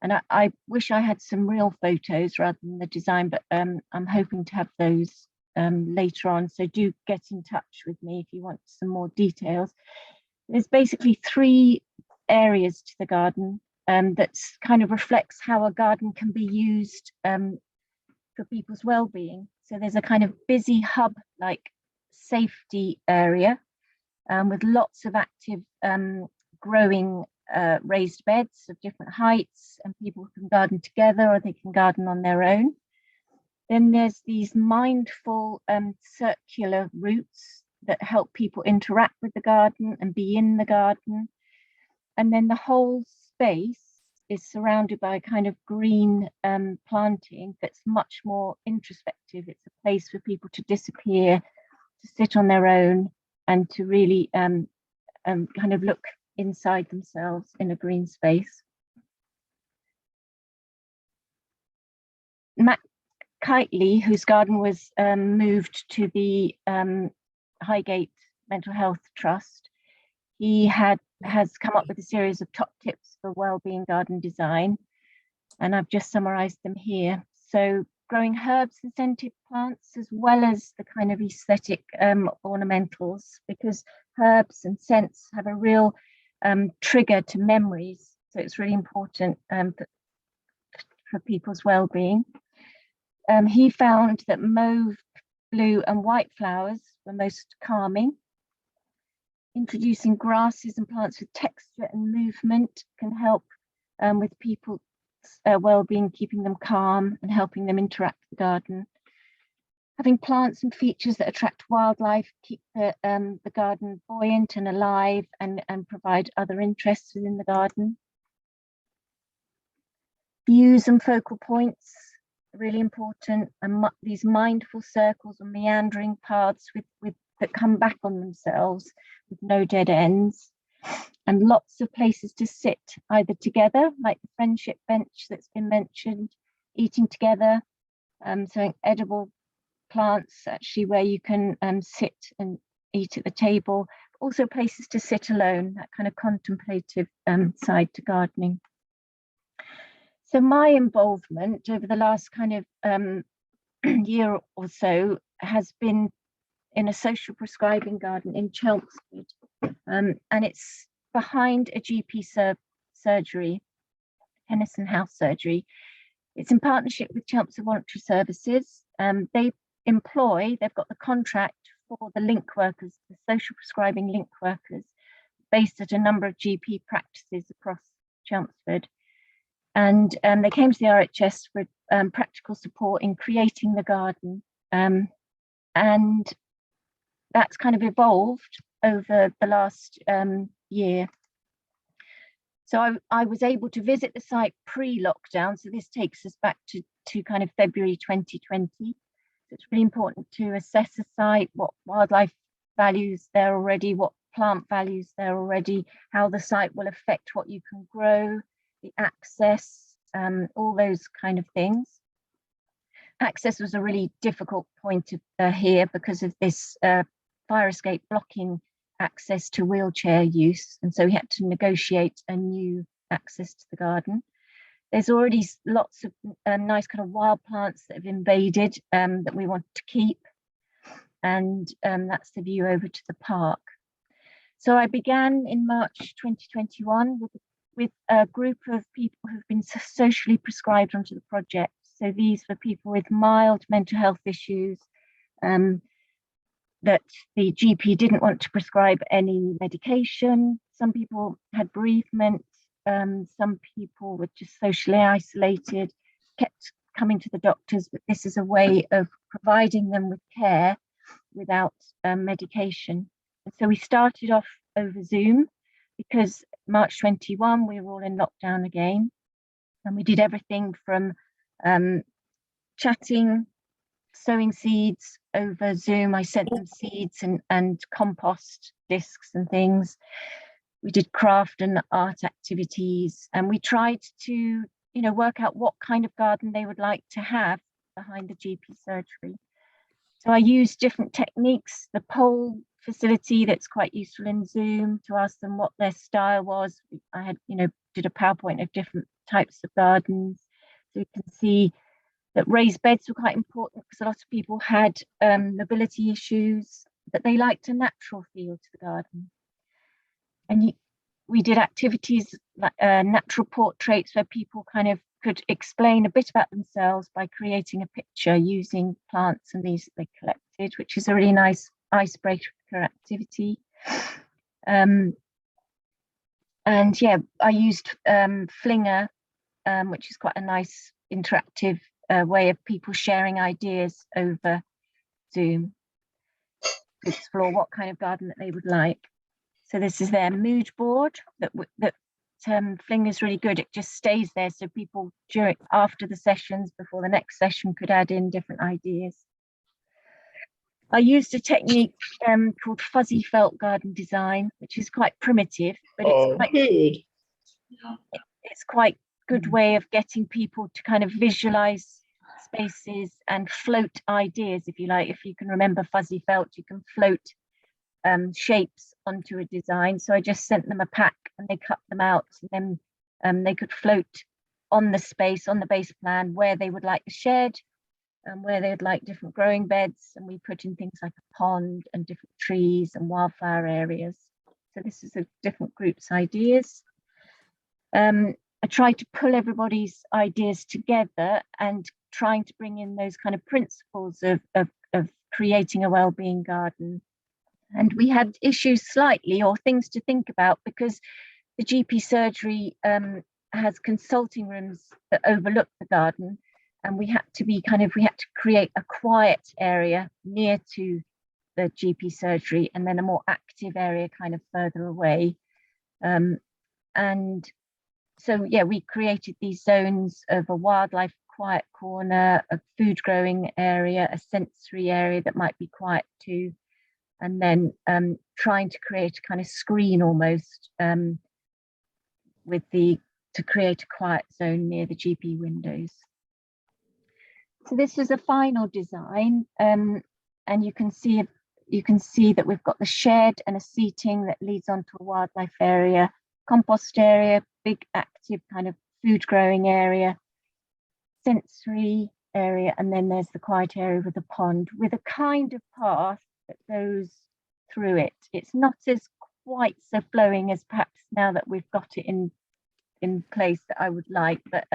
And I wish I had some real photos rather than the design, but I'm hoping to have those later on. So do get in touch with me if you want some more details. There's basically 3 areas to the garden that kind of reflects how a garden can be used for people's well-being. So there's a kind of busy hub-like safety area with lots of active growing raised beds of different heights, and people can garden together or they can garden on their own. Then there's these mindful circular routes that help people interact with the garden and be in the garden. And then the whole space is surrounded by a kind of green planting that's much more introspective. It's a place for people to disappear, to sit on their own, and to really kind of look inside themselves in a green space. Matt Kitely, whose garden was moved to the Highgate Mental Health Trust, he has come up with a series of top tips for wellbeing garden design, and I've just summarized them here. So growing herbs and scented plants, as well as the kind of aesthetic ornamentals, because herbs and scents have a real trigger to memories. So it's really important for people's well-being. He found that mauve, blue and white flowers were most calming. Introducing grasses and plants with texture and movement can help with people's well-being, keeping them calm and helping them interact with the garden. Having plants and features that attract wildlife, keep the garden buoyant and alive, and provide other interests within the garden. Views and focal points, really important, and these mindful circles or meandering paths that come back on themselves with no dead ends, and lots of places to sit, either together, like the friendship bench that's been mentioned, eating together, so edible plants actually where you can sit and eat at the table, also places to sit alone, that kind of contemplative side to gardening. So my involvement over the last kind of year or so has been in a social prescribing garden in Chelmsford, and it's behind a GP surgery, Henderson House Surgery. It's in partnership with Chelmsford Voluntary Services. They've got the contract for the link workers, the social prescribing link workers, based at a number of GP practices across Chelmsford. And they came to the RHS for practical support in creating the garden. And that's kind of evolved over the last year. So I was able to visit the site pre-lockdown. So this takes us back to kind of February 2020. So it's really important to assess a site, what wildlife values there already, what plant values there already, how the site will affect what you can grow, the access, all those kind of things. Access was a really difficult point here because of this fire escape blocking access to wheelchair use, and so we had to negotiate a new access to the garden. There's already lots of nice kind of wild plants that have invaded that we want to keep, and that's the view over to the park. So I began in March 2021 with a group of people who've been socially prescribed onto the project. So these were people with mild mental health issues, that the GP didn't want to prescribe any medication. Some people had bereavement. Some people were just socially isolated, kept coming to the doctors, but this is a way of providing them with care without medication. And so we started off over Zoom because March 21, we were all in lockdown again. And we did everything from chatting, sowing seeds over Zoom. I sent them seeds and compost discs and things. We did craft and art activities, and we tried to, work out what kind of garden they would like to have behind the GP surgery. So I used different techniques, the poll facility that's quite useful in Zoom, to ask them what their style was. I had, did a PowerPoint of different types of gardens. So you can see that raised beds were quite important because a lot of people had mobility issues, that they liked a natural feel to the garden. And we did activities like natural portraits where people kind of could explain a bit about themselves by creating a picture using plants and these they collected, which is a really nice icebreaker activity. And yeah, I used Flinger, which is quite a nice interactive way of people sharing ideas over Zoom to explore what kind of garden that they would like. So this is their mood board that Flinger is really good. It just stays there, so people after the sessions, before the next session, could add in different ideas. I used a technique called fuzzy felt garden design, which is quite primitive, but it's quite good way of getting people to kind of visualize spaces and float ideas, if you like. If you can remember fuzzy felt, you can float shapes onto a design. So I just sent them a pack and they cut them out, and then they could float on the space, on the base plan, where they would like the shed and where they would like different growing beds. And we put in things like a pond and different trees and wildflower areas. So this is a different group's ideas. I tried to pull everybody's ideas together and trying to bring in those kind of principles of creating a wellbeing garden. And we had issues slightly, or things to think about, because the GP surgery has consulting rooms that overlook the garden, and we had to create a quiet area near to the GP surgery and then a more active area kind of further away. And so, yeah, we created these zones of a wildlife quiet corner, a food growing area, a sensory area that might be quiet too, and then trying to create a kind of screen almost to create a quiet zone near the GP windows. So this is a final design, and you can see that we've got the shed and a seating that leads onto a wildlife area, compost area, big active kind of food growing area, sensory area, and then there's the quiet area with a pond with a kind of path that goes through it. It's not as quite so flowing as perhaps now that we've got it in place that I would like, but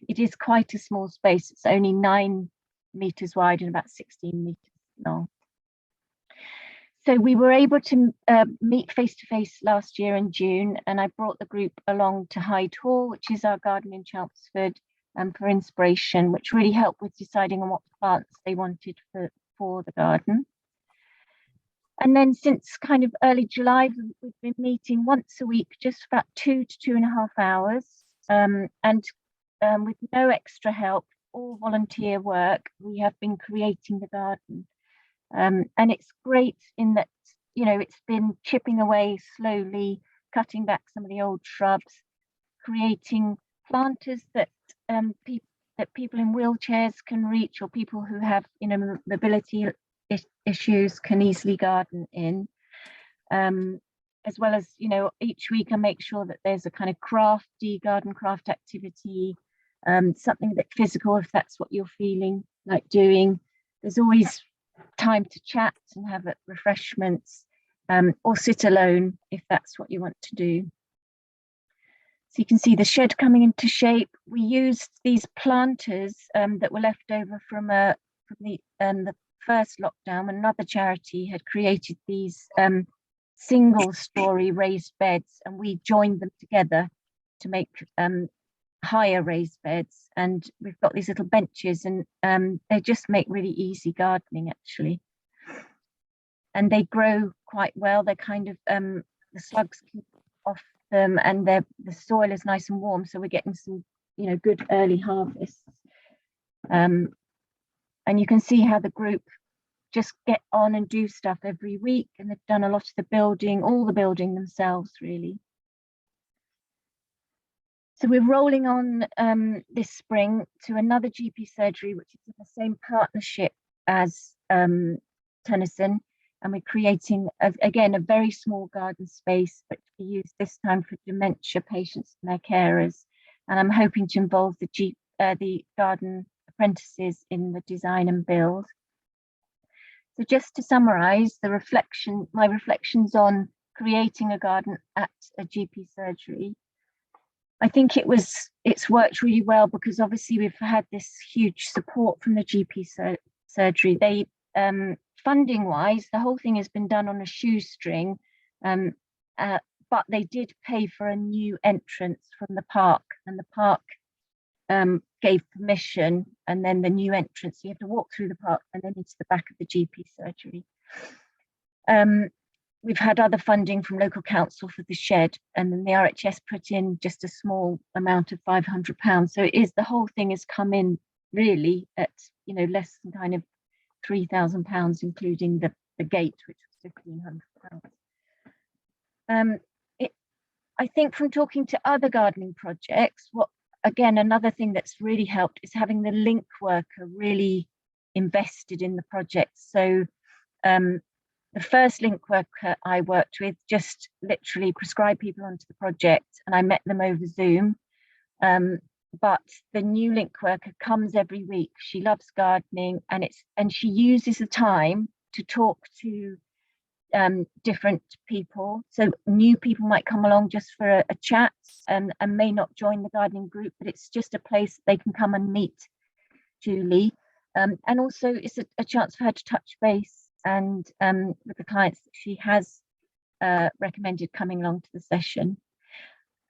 it is quite a small space. It's only 9 meters wide and about 16 meters long. So we were able to meet face to face last year in June, and I brought the group along to Hyde Hall, which is our garden in Chelmsford, for inspiration, which really helped with deciding on what plants they wanted for the garden. And then since kind of early July, we've been meeting once a week, just about 2 to 2.5 hours, and with no extra help, all volunteer work, we have been creating the garden. And it's great in that, you know, it's been chipping away slowly, cutting back some of the old shrubs, creating planters that people in wheelchairs can reach, or people who have, you know, mobility issues can easily garden in. As well as, you know, each week I make sure that there's a kind of garden craft activity, something a bit physical if that's what you're feeling like doing. There's always time to chat and have refreshments, or sit alone if that's what you want to do. So you can see the shed coming into shape. We used these planters that were left over from the first lockdown, when another charity had created these single story raised beds, and we joined them together to make higher raised beds. And we've got these little benches, and they just make really easy gardening actually. And they grow quite well. They're kind of, the slugs keep off them, and the soil is nice and warm, so we're getting some, you know, good early harvests. And you can see how the group just get on and do stuff every week, and they've done a lot of the building, all the building themselves really. So we're rolling on this spring to another GP surgery, which is in the same partnership as Tennyson, and we're creating again a very small garden space, but to be used this time for dementia patients and their carers. And I'm hoping to involve the garden apprentices in the design and build. So just to summarise my reflections on creating a garden at a GP surgery. I think it's worked really well, because obviously we've had this huge support from the GP surgery. They funding wise, the whole thing has been done on a shoestring, but they did pay for a new entrance from the park, and the park gave permission, and then the new entrance, you have to walk through the park and then into the back of the GP surgery. We've had other funding from local council for the shed, and then the RHS put in just a small amount of £500. So the whole thing has come in really at, you know, less than kind of £3,000, including the gate, which was £1,500. I think from talking to other gardening projects, again, another thing that's really helped is having the link worker really invested in the project. So the first link worker I worked with just literally prescribed people onto the project, and I met them over Zoom. But the new link worker comes every week. She loves gardening, and she uses the time to talk to different people. So new people might come along just for a chat and may not join the gardening group, but it's just a place they can come and meet Julie. And also it's a chance for her to touch base and with the clients that she has recommended coming along to the session.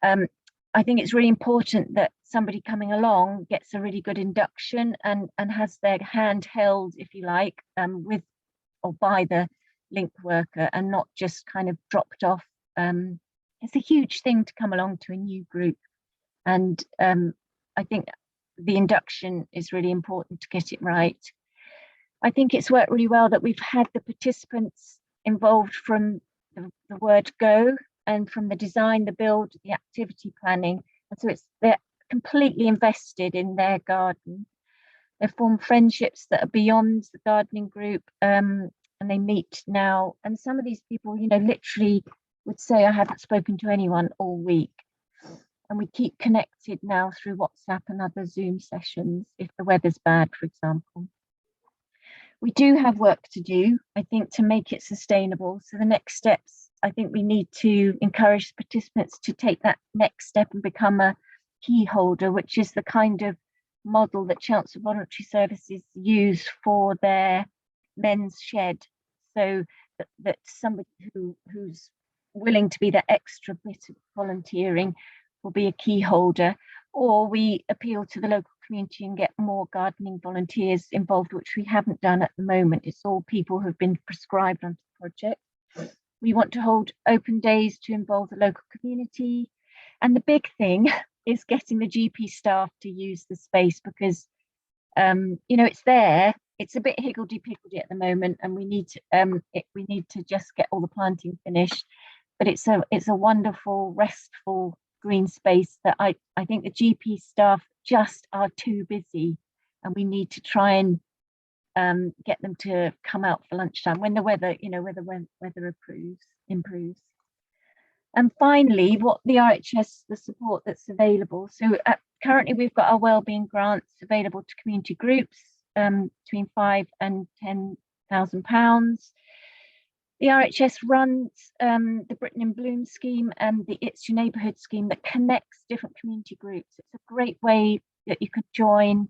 I think it's really important that somebody coming along gets a really good induction and has their hand held, if you like, with or by the link worker, and not just kind of dropped off. It's a huge thing to come along to a new group, and I think the induction is really important to get it right. I think it's worked really well that we've had the participants involved from the word go, and from the design, the build, the activity planning. And so they're completely invested in their garden. They've formed friendships that are beyond the gardening group, and they meet now. And some of these people, you know, literally would say, I haven't spoken to anyone all week. And we keep connected now through WhatsApp and other Zoom sessions if the weather's bad, for example. We do have work to do, I think, to make it sustainable. So the next steps, I think we need to encourage participants to take that next step and become a key holder, which is the kind of model that Chancellor Voluntary Services use for their men's shed. So that somebody who's willing to be that extra bit of volunteering will be a key holder, or we appeal to the local community and get more gardening volunteers involved, which we haven't done at the moment. It's all people who've been prescribed onto the project. We want to hold open days to involve the local community. And the big thing is getting the GP staff to use the space, because you know, it's there. It's a bit higgledy-piggledy at the moment, and we need to just get all the planting finished. But it's a wonderful, restful green space that I think the GP staff just are too busy, and we need to try and get them to come out for lunchtime when the weather, you know, weather improves. And finally, what the RHS, the support that's available. So currently we've got our wellbeing grants available to community groups between £5,000 and £10,000. The RHS runs the Britain in Bloom scheme and the It's Your Neighbourhood scheme that connects different community groups. It's a great way that you can join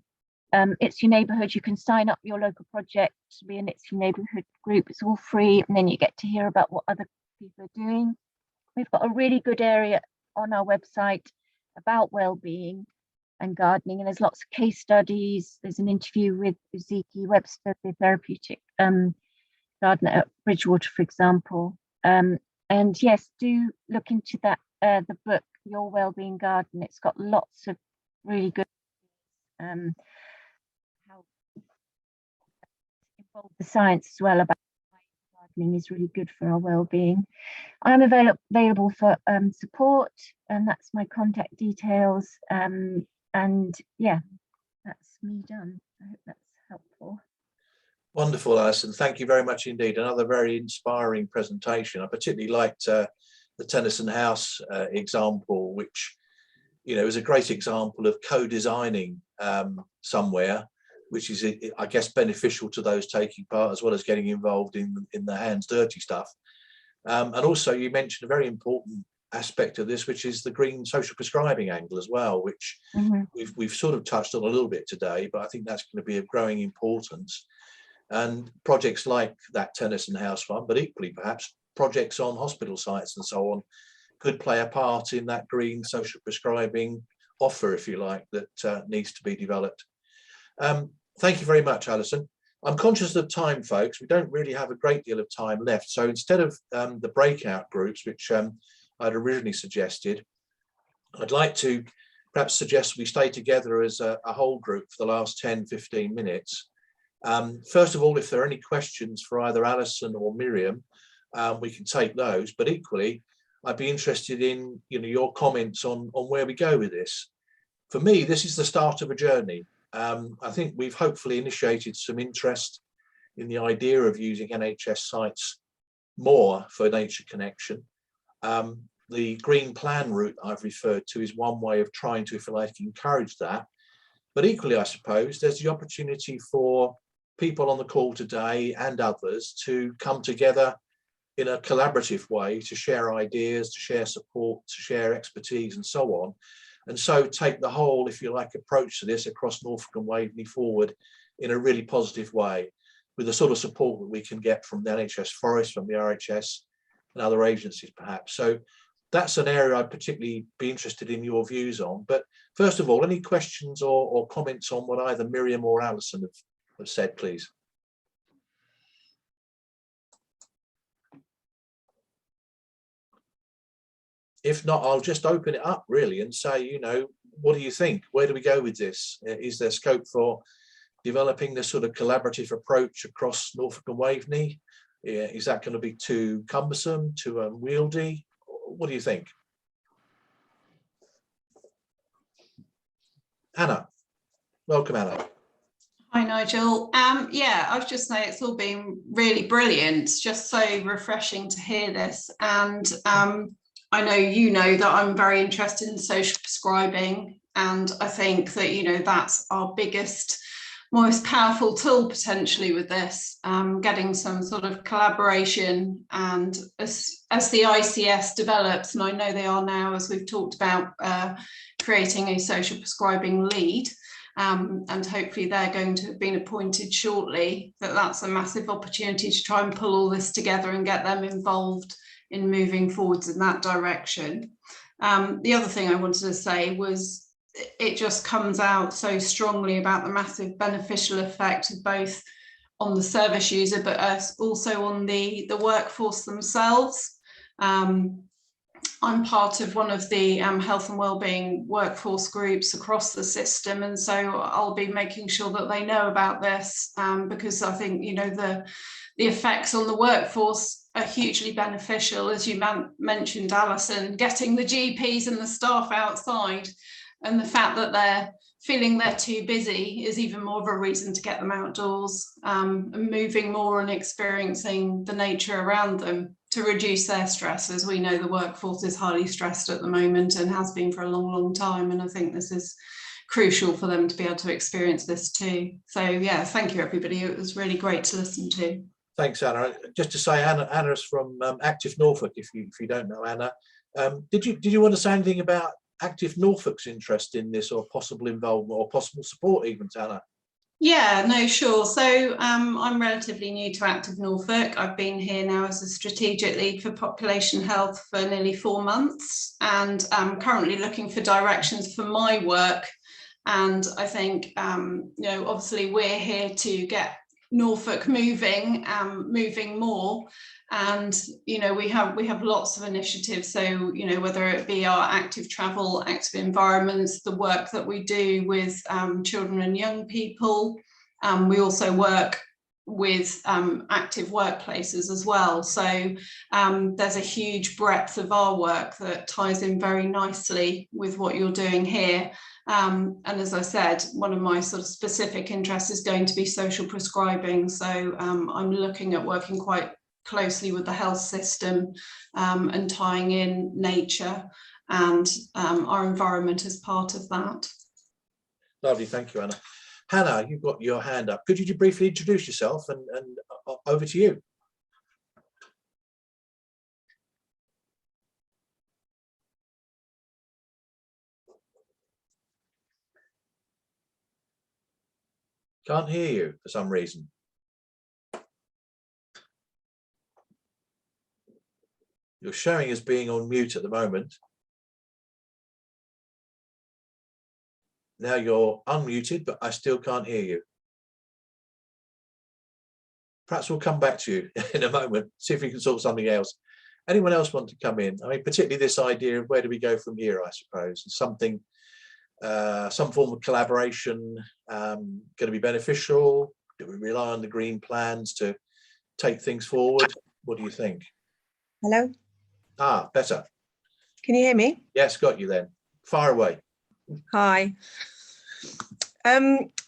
It's Your Neighbourhood. You can sign up your local project to be an It's Your Neighbourhood group. It's all free, and then you get to hear about what other people are doing. We've got a really good area on our website about wellbeing and gardening, and there's lots of case studies. There's an interview with Ziki Webster, the therapeutic gardener at Bridgewater, for example. And yes, do look into that, the book, Your Wellbeing Garden. It's got lots of really good how involve the science as well about why gardening is really good for our well-being. I'm available for support, and that's my contact details. And yeah, that's me done. I hope that's helpful. Wonderful, Alison. Thank you very much indeed. Another very inspiring presentation. I particularly liked the Tennyson House example, which, you know, is a great example of co-designing somewhere, which is, I guess, beneficial to those taking part, as well as getting involved in the hands dirty stuff. And also, you mentioned a very important aspect of this, which is the green social prescribing angle as well, which we've sort of touched on a little bit today, but I think that's going to be of growing importance. And projects like that Tennyson House one, but equally perhaps projects on hospital sites and so on, could play a part in that green social prescribing offer, if you like, that needs to be developed. Thank you very much, Alison. I'm conscious of time, folks. We don't really have a great deal of time left. So instead of the breakout groups, which I'd originally suggested, I'd like to perhaps suggest we stay together as a whole group for the last 10-15 minutes. First of all, if there are any questions for either Alison or Miriam, we can take those. But equally, I'd be interested in, you know, your comments on where we go with this. For me, this is the start of a journey. I think we've hopefully initiated some interest in the idea of using NHS sites more for nature connection. The green plan route I've referred to is one way of trying to, if you like, encourage that. But equally, I suppose, there's the opportunity for people on the call today and others to come together in a collaborative way to share ideas, to share support, to share expertise and so on. And so take the whole, if you like, approach to this across Norfolk and Waveney forward in a really positive way, with the sort of support that we can get from the NHS Forest, from the RHS and other agencies perhaps. So that's an area I'd particularly be interested in your views on. But first of all, any questions or comments on what either Miriam or Alison have said, please? If not, I'll just open it up really and say, you know, what do you think? Where do we go with this? Is there scope for developing this sort of collaborative approach across Norfolk and Waveney? Is that going to be too cumbersome, too unwieldy? What do you think? Anna, welcome, Anna. Nigel. Yeah, I was just saying it's all been really brilliant. It's just so refreshing to hear this. And I know you know that I'm very interested in social prescribing. And I think that, you know, that's our biggest, most powerful tool potentially with this, getting some sort of collaboration. And as the ICS develops, and I know they are now, as we've talked about, creating a social prescribing lead, and hopefully they're going to have been appointed shortly, that's a massive opportunity to try and pull all this together and get them involved in moving forwards in that direction. The other thing I wanted to say was it just comes out so strongly about the massive beneficial effect of both on the service user, but also on the workforce themselves. I'm part of one of the health and wellbeing workforce groups across the system, and so I'll be making sure that they know about this, because I think, you know, the effects on the workforce are hugely beneficial, as you mentioned, Alison, getting the GPs and the staff outside, and the fact that they're feeling they're too busy is even more of a reason to get them outdoors, and moving more and experiencing the nature around them to reduce their stress. As we know, the workforce is highly stressed at the moment and has been for a long, long time. And I think this is crucial for them to be able to experience this too. So yeah, thank you, everybody. It was really great to listen to. Thanks, Anna. Just to say, Anna's from Active Norfolk, if you don't know Anna. Did you want to say anything about Active Norfolk's interest in this, or possible involvement or possible support even, to Anna? Yeah, no, sure. So I'm relatively new to Active Norfolk. I've been here now as a strategic lead for population health for nearly 4 months, and I'm currently looking for directions for my work. And I think, you know, obviously we're here to get Norfolk moving more. And, you know, we have lots of initiatives. So, you know, whether it be our active travel, active environments, the work that we do with children and young people. We also work with active workplaces as well. So there's a huge breadth of our work that ties in very nicely with what you're doing here. And as I said, one of my sort of specific interests is going to be social prescribing. So I'm looking at working quite closely with the health system, and tying in nature and our environment as part of that. Lovely, thank you, Anna. Hannah, you've got your hand up. Could you briefly introduce yourself, and over to you. Can't hear you for some reason. You're showing as being on mute at the moment. Now you're unmuted, but I still can't hear you. Perhaps we'll come back to you in a moment, see if we can sort something else. Anyone else want to come in? I mean, particularly this idea of where do we go from here, I suppose. Is something, some form of collaboration going to be beneficial? Do we rely on the green plans to take things forward? What do you think? Hello? Ah, better. Can you hear me? Yes, got you then. Fire away. Hi.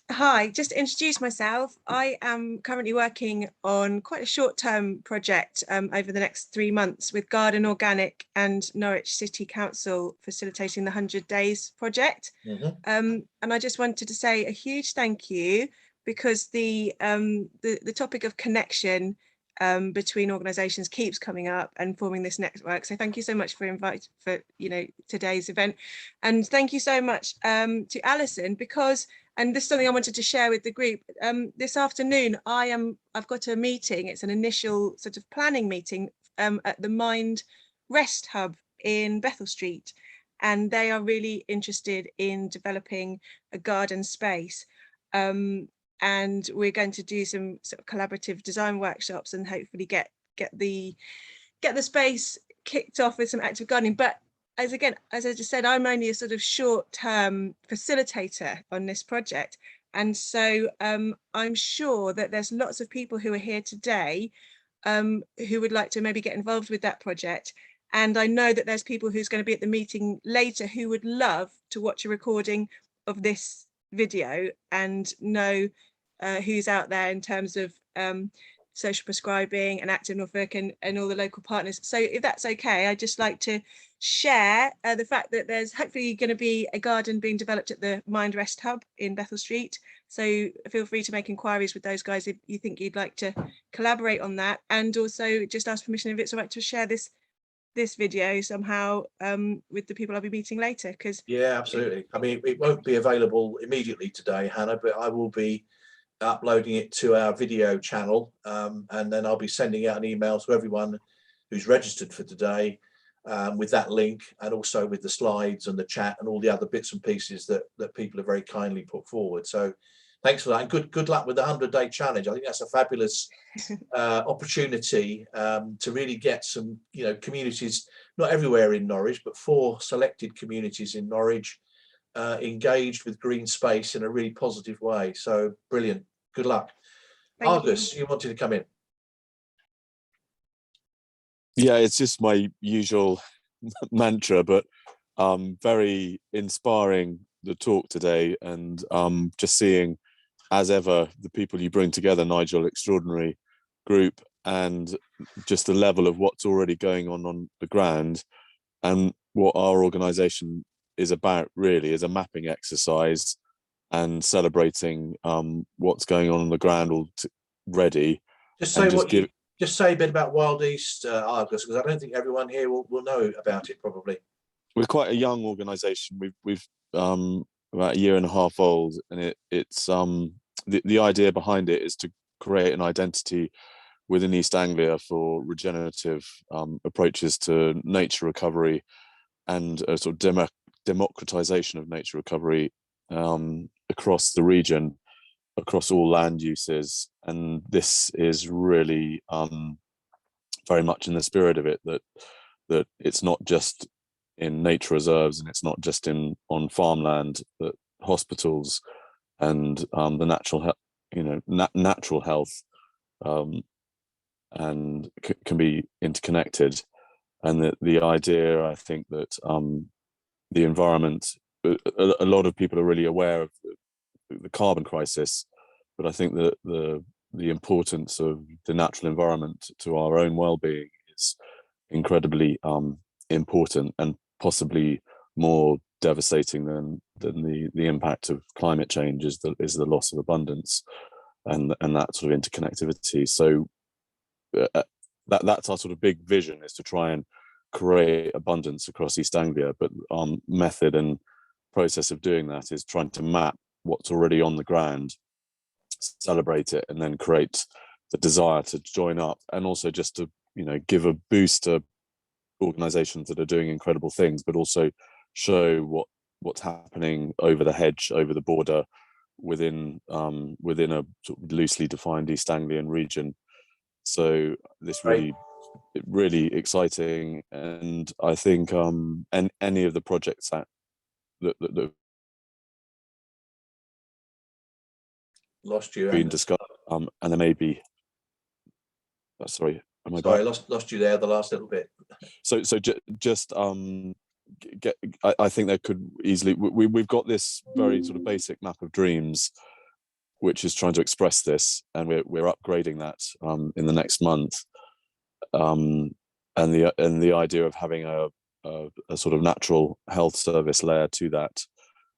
Hi, just to introduce myself, I am currently working on quite a short-term project over the next 3 months with Garden Organic and Norwich City Council facilitating the 100 Days project. And I just wanted to say a huge thank you, because the topic of connection between organisations keeps coming up and forming this network. So thank you so much for today's event, and thank you so much to Alison, because, and this is something I wanted to share with the group, this afternoon I've got a meeting. It's an initial sort of planning meeting at the Mind Rest Hub in Bethel Street, and they are really interested in developing a garden space. And we're going to do some sort of collaborative design workshops and hopefully get the space kicked off with some active gardening. But as I just said, I'm only a sort of short-term facilitator on this project, and so I'm sure that there's lots of people who are here today who would like to maybe get involved with that project. And I know that there's people who's going to be at the meeting later who would love to watch a recording of this video and know who's out there in terms of social prescribing and Active Norfolk and all the local partners. So if that's okay, I'd just like to share the fact that there's hopefully going to be a garden being developed at the Mind Rest Hub in Bethel Street. So feel free to make inquiries with those guys if you think you'd like to collaborate on that, and also just ask permission if it's all right to share this video somehow with the people I'll be meeting later. Because yeah, absolutely. I mean, it won't be available immediately today, Hannah, but I will be uploading it to our video channel, and then I'll be sending out an email to everyone who's registered for today with that link, and also with the slides and the chat and all the other bits and pieces that people have very kindly put forward. So thanks for that, and good luck with the 100-day challenge. I think that's a fabulous opportunity to really get some, communities, not everywhere in Norwich, but 4 selected communities in Norwich engaged with green space in a really positive way. So brilliant. Good luck. Argus, you wanted to come in? Yeah, it's just my usual mantra, but very inspiring, the talk today, and just seeing, as ever, the people you bring together, Nigel, extraordinary group, and just the level of what's already going on the ground, and what our organisation is about really is a mapping exercise and celebrating what's going on the ground already. Just say a bit about Wild East, Argus, because I don't think everyone here will know about it probably. We're quite a young organisation. We've about a year and a half old, and it's the idea behind it is to create an identity within East Anglia for regenerative approaches to nature recovery and a sort of democratization of nature recovery across the region, across all land uses. And this is really very much in the spirit of it, that it's not just in nature reserves, and it's not just on farmland, that hospitals and the natural health and can be interconnected. And the idea, I think, that the environment, a lot of people are really aware of the carbon crisis, but I think that the importance of the natural environment to our own well-being is incredibly important, and possibly more devastating than the impact of climate change is the loss of abundance and that sort of interconnectivity. So that's our sort of big vision, is to try and create abundance across East Anglia. But our method and process of doing that is trying to map what's already on the ground, celebrate it, and then create the desire to join up, and also just to give a boost to organizations that are doing incredible things, but also show what's happening over the hedge, over the border, within a sort of loosely defined East Anglian region. So this really exciting, and I think and any of the projects that lost you being discussed, and there may be sorry, am I sorry, back? lost you there the last little bit. So just I think there could easily, we've got this very sort of basic map of dreams, which is trying to express this, and we're upgrading that in the next month, and the idea of having a sort of natural health service layer to that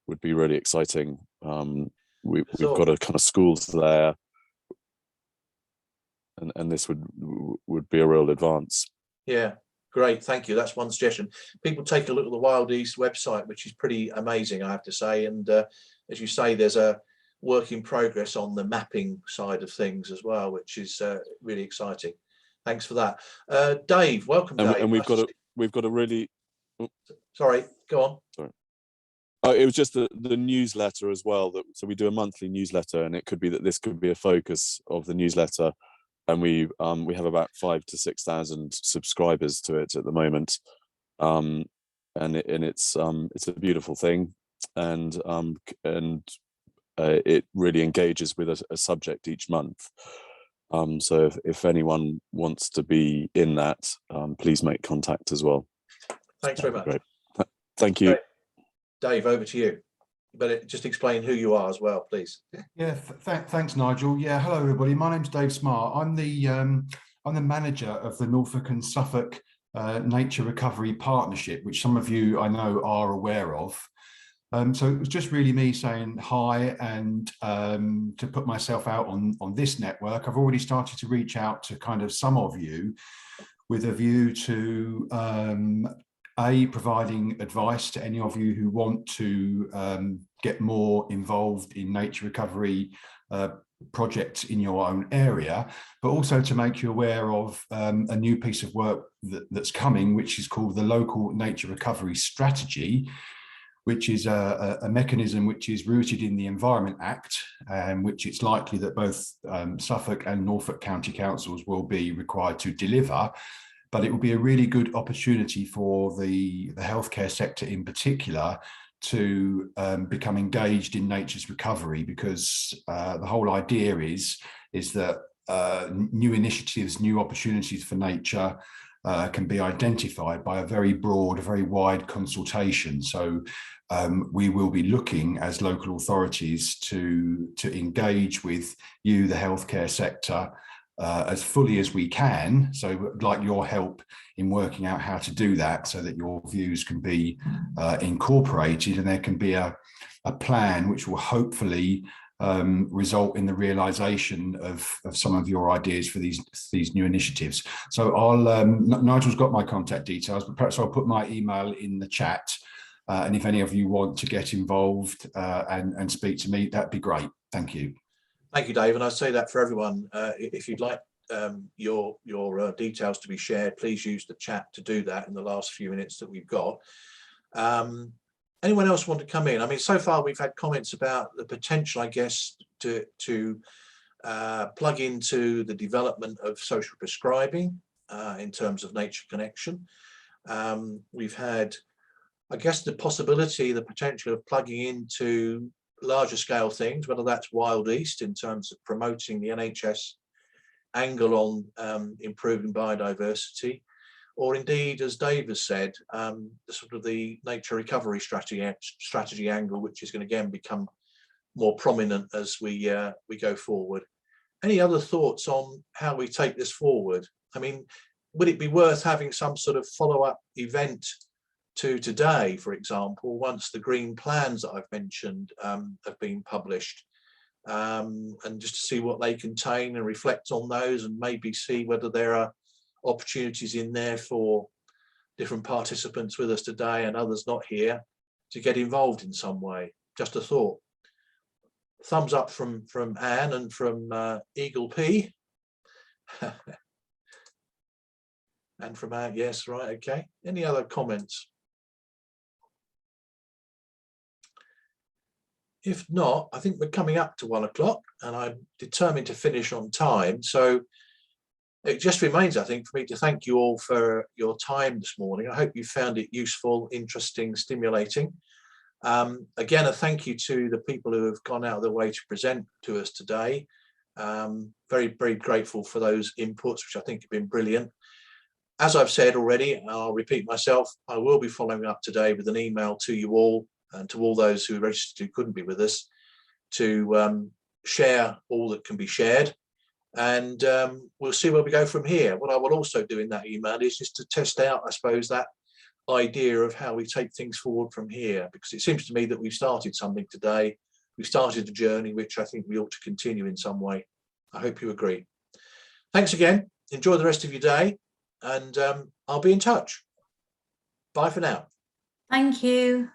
would be really exciting. We've got a kind of schools there, and this would be a real advance. Yeah, great, thank you. That's one suggestion. People take a look at the Wild East website, which is pretty amazing, I have to say. And as you say, there's a work in progress on the mapping side of things as well, which is really exciting. Thanks for that. Dave, welcome, Dave. And we've got a really... Sorry, go on. Sorry. It was just the newsletter as well. So we do a monthly newsletter, and it could be that this could be a focus of the newsletter. And we have about 5,000 to 6,000 subscribers to it at the moment, and it's a beautiful thing, and it really engages with a subject each month. So if anyone wants to be in that, please make contact as well. Thanks very much. Great. Thank you. Dave, over to you. but just explain who you are as well, please. Yeah, thanks, Nigel. Yeah, hello everybody. My name's Dave Smart. I'm the manager of the Norfolk and Suffolk Nature Recovery Partnership, which some of you I know are aware of. So it was just really me saying hi and to put myself out on this network. I've already started to reach out to kind of some of you with a view to providing advice to any of you who want to get more involved in nature recovery projects in your own area, but also to make you aware of a new piece of work that's coming, which is called the Local Nature Recovery Strategy, which is a mechanism which is rooted in the Environment Act, and which it's likely that both Suffolk and Norfolk County Councils will be required to deliver. But it will be a really good opportunity for the healthcare sector in particular to become engaged in nature's recovery, because the whole idea is that new initiatives, new opportunities for nature can be identified by a very broad, a very wide consultation. So we will be looking as local authorities to engage with you, the healthcare sector, as fully as we can. So we'd like your help in working out how to do that so that your views can be incorporated, and there can be a plan which will hopefully result in the realization of some of your ideas for these new initiatives. So Nigel's got my contact details, but perhaps I'll put my email in the chat. And if any of you want to get involved and speak to me, that'd be great. Thank you. Thank you, Dave. And I say that for everyone, if you'd like your details to be shared, please use the chat to do that in the last few minutes that we've got. Anyone else want to come in? I mean, so far we've had comments about the potential, I guess, to plug into the development of social prescribing in terms of nature connection. We've had, I guess, the possibility, the potential of plugging into larger scale things, whether that's Wild East in terms of promoting the NHS angle on improving biodiversity, or indeed, as Dave has said, the sort of the nature recovery strategy angle, which is going to again become more prominent as we go forward. Any other thoughts on how we take this forward? I mean, would it be worth having some sort of follow-up event to today, for example, once the green plans that I've mentioned have been published, and just to see what they contain and reflect on those, and maybe see whether there are opportunities in there for different participants with us today and others not here to get involved in some way. Just a thought. Thumbs up from Anne and from Eagle P. And from Anne, yes, right, okay. Any other comments? If not, I think we're coming up to 1 o'clock and I'm determined to finish on time. So it just remains, I think, for me to thank you all for your time this morning. I hope you found it useful, interesting, stimulating. Again, a thank you to the people who have gone out of their way to present to us today. Very, very grateful for those inputs, which I think have been brilliant. As I've said already, and I'll repeat myself, I will be following up today with an email to you all and to all those who registered who couldn't be with us to share all that can be shared. And we'll see where we go from here. What I will also do in that email is just to test out, I suppose, that idea of how we take things forward from here, because it seems to me that we've started something today. We've started a journey which I think we ought to continue in some way. I hope you agree. Thanks again. Enjoy the rest of your day, and I'll be in touch. Bye for now. Thank you.